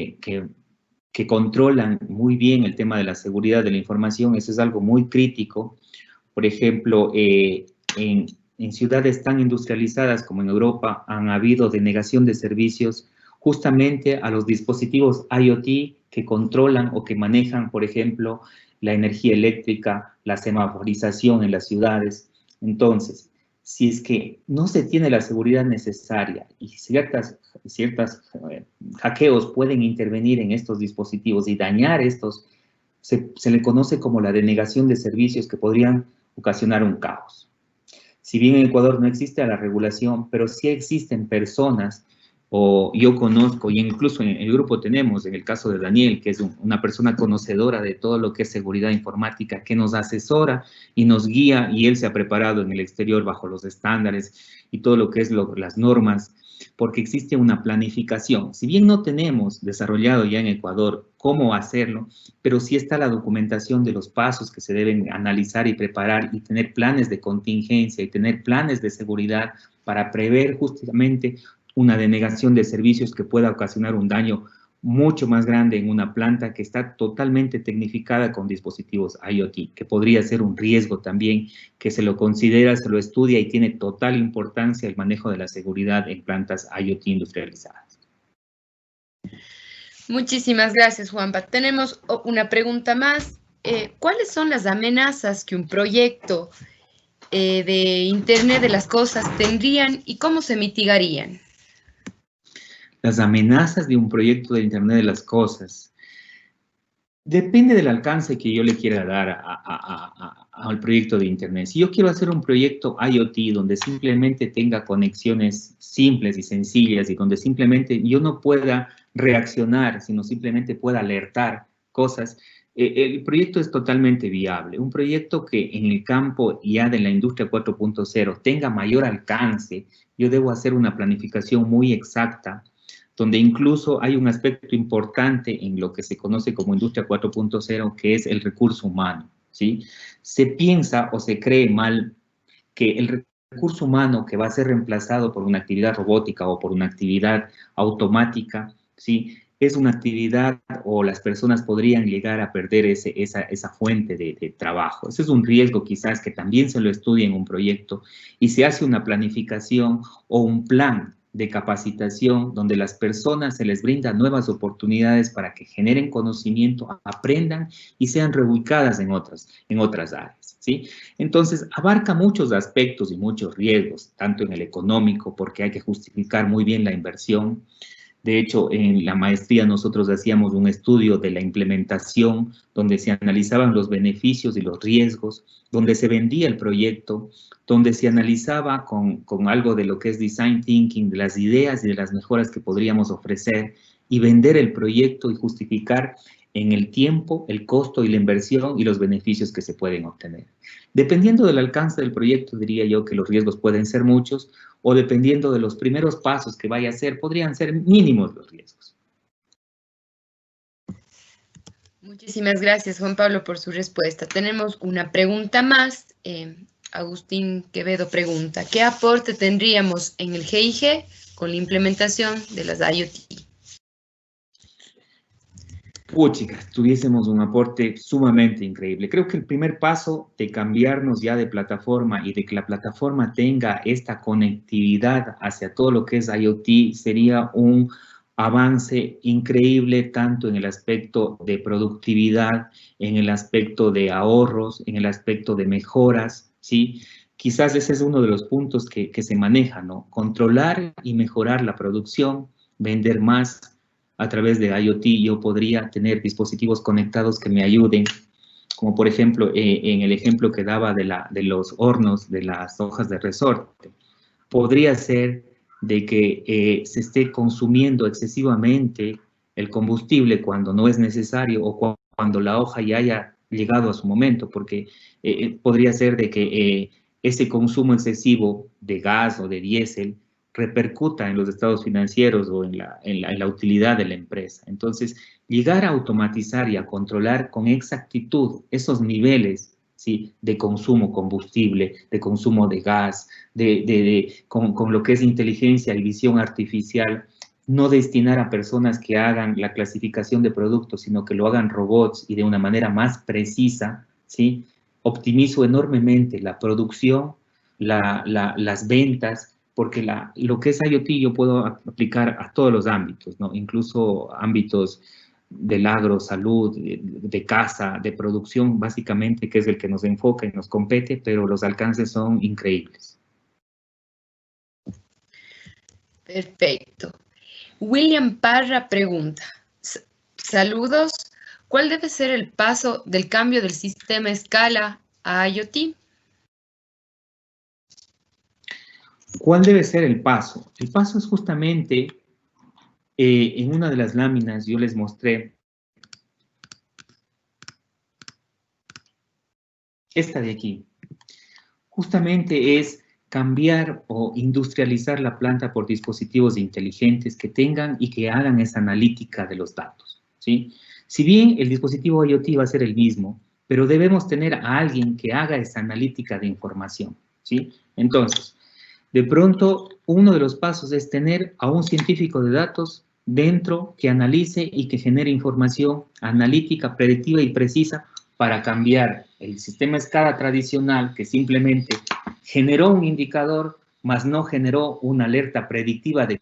controlan muy bien el tema de la seguridad de la información, eso es algo muy crítico. Por ejemplo, en ciudades tan industrializadas como en Europa han habido denegación de servicios justamente a los dispositivos IoT que controlan o que manejan, por ejemplo, la energía eléctrica, la semaforización en las ciudades. Entonces, si es que no se tiene la seguridad necesaria y ciertas hackeos pueden intervenir en estos dispositivos y dañar estos, se le conoce como la denegación de servicios que podrían ocasionar un caos. Si bien en Ecuador no existe la regulación, pero sí existen personas o yo conozco, y incluso en el grupo tenemos, en el caso de Daniel, que es una persona conocedora de todo lo que es seguridad informática, que nos asesora y nos guía, y él se ha preparado en el exterior bajo los estándares y todo lo que es las normas, porque existe una planificación. Si bien no tenemos desarrollado ya en Ecuador cómo hacerlo, pero sí está la documentación de los pasos que se deben analizar y preparar, y tener planes de contingencia y tener planes de seguridad para prever justamente una denegación de servicios que pueda ocasionar un daño mucho más grande en una planta que está totalmente tecnificada con dispositivos IoT, que podría ser un riesgo también, que se lo considera, se lo estudia y tiene total importancia el manejo de la seguridad en plantas IoT industrializadas. Muchísimas gracias, Juanpa. Tenemos una pregunta más. ¿Cuáles son las amenazas que un proyecto de Internet de las Cosas tendrían y cómo se mitigarían? Las amenazas de un proyecto de Internet de las Cosas. Depende del alcance que yo le quiera dar al proyecto de Internet. Si yo quiero hacer un proyecto IoT donde simplemente tenga conexiones simples y sencillas y donde simplemente yo no pueda reaccionar, sino simplemente pueda alertar cosas, el proyecto es totalmente viable. Un proyecto que en el campo ya de la industria 4.0 tenga mayor alcance, yo debo hacer una planificación muy exacta, donde incluso hay un aspecto importante en lo que se conoce como industria 4.0, que es el recurso humano, ¿sí? Se piensa o se cree mal que el recurso humano que va a ser reemplazado por una actividad robótica o por una actividad automática, ¿sí? Es una actividad o las personas podrían llegar a perder esa fuente de trabajo. Ese es un riesgo quizás que también se lo estudia en un proyecto y se hace una planificación o un plan de capacitación donde las personas se les brinda nuevas oportunidades para que generen conocimiento, aprendan y sean reubicadas en otras áreas, ¿sí? Entonces, abarca muchos aspectos y muchos riesgos, tanto en el económico, porque hay que justificar muy bien la inversión. De hecho, en la maestría nosotros hacíamos un estudio de la implementación donde se analizaban los beneficios y los riesgos, donde se vendía el proyecto, donde se analizaba con algo de lo que es design thinking, de las ideas y de las mejoras que podríamos ofrecer y vender el proyecto y justificar en el tiempo, el costo y la inversión y los beneficios que se pueden obtener. Dependiendo del alcance del proyecto, diría yo que los riesgos pueden ser muchos, o dependiendo de los primeros pasos que vaya a hacer, podrían ser mínimos los riesgos. Muchísimas gracias, Juan Pablo, por su respuesta. Tenemos una pregunta más. Agustín Quevedo pregunta, ¿qué aporte tendríamos en el GIG con la implementación de las IoT? Puchica, tuviésemos un aporte sumamente increíble. Creo que el primer paso de cambiarnos ya de plataforma y de que la plataforma tenga esta conectividad hacia todo lo que es IoT sería un avance increíble tanto en el aspecto de productividad, en el aspecto de ahorros, en el aspecto de mejoras, ¿sí? Quizás ese es uno de los puntos que se maneja, ¿no? Controlar y mejorar la producción, vender más. A través de IoT yo podría tener dispositivos conectados que me ayuden, como por ejemplo en el ejemplo que daba de los hornos de las hojas de resorte. Podría ser de que se esté consumiendo excesivamente el combustible cuando no es necesario o cuando la hoja ya haya llegado a su momento, porque podría ser de que ese consumo excesivo de gas o de diésel repercuta en los estados financieros o en la utilidad de la empresa. Entonces, llegar a automatizar y a controlar con exactitud esos niveles, ¿sí?, de consumo combustible, de consumo de gas, con lo que es inteligencia y visión artificial, no destinar a personas que hagan la clasificación de productos, sino que lo hagan robots y de una manera más precisa, ¿sí? Optimizo enormemente la producción, las ventas, porque lo que es IoT yo puedo aplicar a todos los ámbitos, ¿no? Incluso ámbitos del agro, salud, de casa, de producción, básicamente, que es el que nos enfoca y nos compete, pero los alcances son increíbles. Perfecto. William Parra pregunta, saludos, ¿cuál debe ser el paso del cambio del sistema escala a IoT? ¿Cuál debe ser el paso? El paso es justamente En una de las láminas yo les mostré esta de aquí. Justamente es cambiar o industrializar la planta por dispositivos inteligentes que tengan y que hagan esa analítica de los datos, ¿sí? Si bien el dispositivo IoT va a ser el mismo, pero debemos tener a alguien que haga esa analítica de información, ¿sí? Entonces, de pronto, uno de los pasos es tener a un científico de datos dentro que analice y que genere información analítica, predictiva y precisa para cambiar el sistema SCADA tradicional que simplemente generó un indicador, mas no generó una alerta predictiva de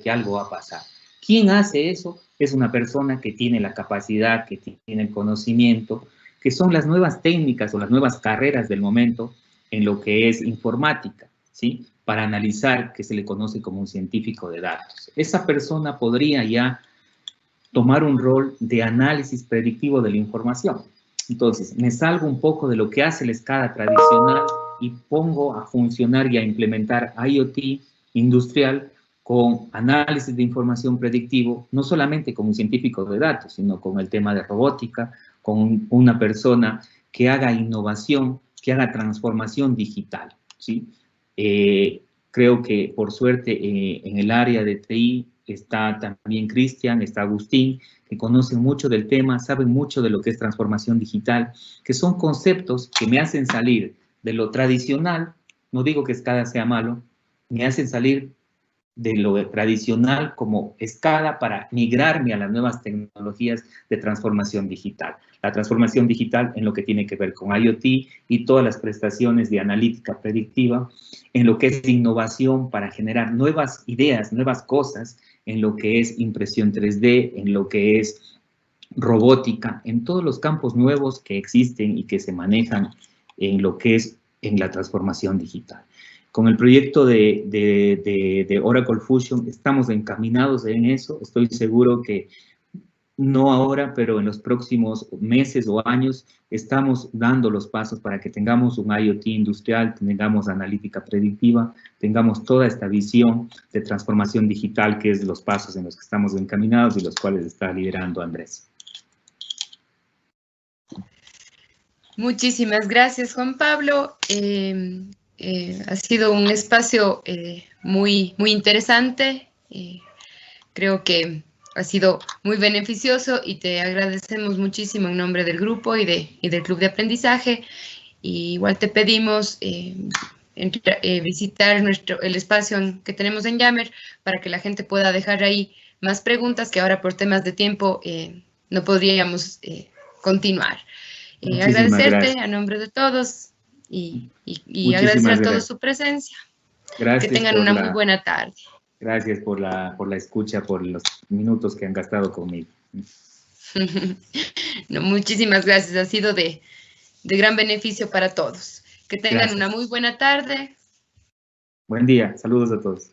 que algo va a pasar. ¿Quién hace eso? Es una persona que tiene la capacidad, que tiene el conocimiento, que son las nuevas técnicas o las nuevas carreras del momento en lo que es informática, ¿sí? Para analizar, que se le conoce como un científico de datos. Esa persona podría ya tomar un rol de análisis predictivo de la información. Entonces, me salgo un poco de lo que hace el SCADA tradicional y pongo a funcionar y a implementar IoT industrial con análisis de información predictivo, no solamente con un científico de datos, sino con el tema de robótica, con una persona que haga innovación, que haga transformación digital, ¿sí? Creo que, por suerte, en el área de TI está también Cristian, está Agustín, que conocen mucho del tema, saben mucho de lo que es transformación digital, que son conceptos que me hacen salir de lo tradicional, no digo que SCADA sea malo, me hacen salir de lo tradicional como escala para migrarme a las nuevas tecnologías de transformación digital. La transformación digital en lo que tiene que ver con IoT y todas las prestaciones de analítica predictiva, en lo que es innovación para generar nuevas ideas, nuevas cosas, en lo que es impresión 3D, en lo que es robótica, en todos los campos nuevos que existen y que se manejan en lo que es en la transformación digital. Con el proyecto de Oracle Fusion estamos encaminados en eso. Estoy seguro que no ahora, pero en los próximos meses o años estamos dando los pasos para que tengamos un IoT industrial, tengamos analítica predictiva, tengamos toda esta visión de transformación digital, que es los pasos en los que estamos encaminados y los cuales está liderando Andrés. Muchísimas gracias, Juan Pablo. Ha sido un espacio muy interesante. Creo que ha sido muy beneficioso y te agradecemos muchísimo en nombre del grupo y del Club de Aprendizaje. Y igual te pedimos visitar el espacio que tenemos en Yammer para que la gente pueda dejar ahí más preguntas que ahora por temas de tiempo no podríamos continuar. Agradecerte gracias. A nombre de todos y agradecer a todos su presencia. Gracias. Que tengan una muy buena tarde. Gracias por la escucha, por los minutos que han gastado conmigo. No, muchísimas gracias. Ha sido de gran beneficio para todos. Que tengan una muy buena tarde. Buen día. Saludos a todos.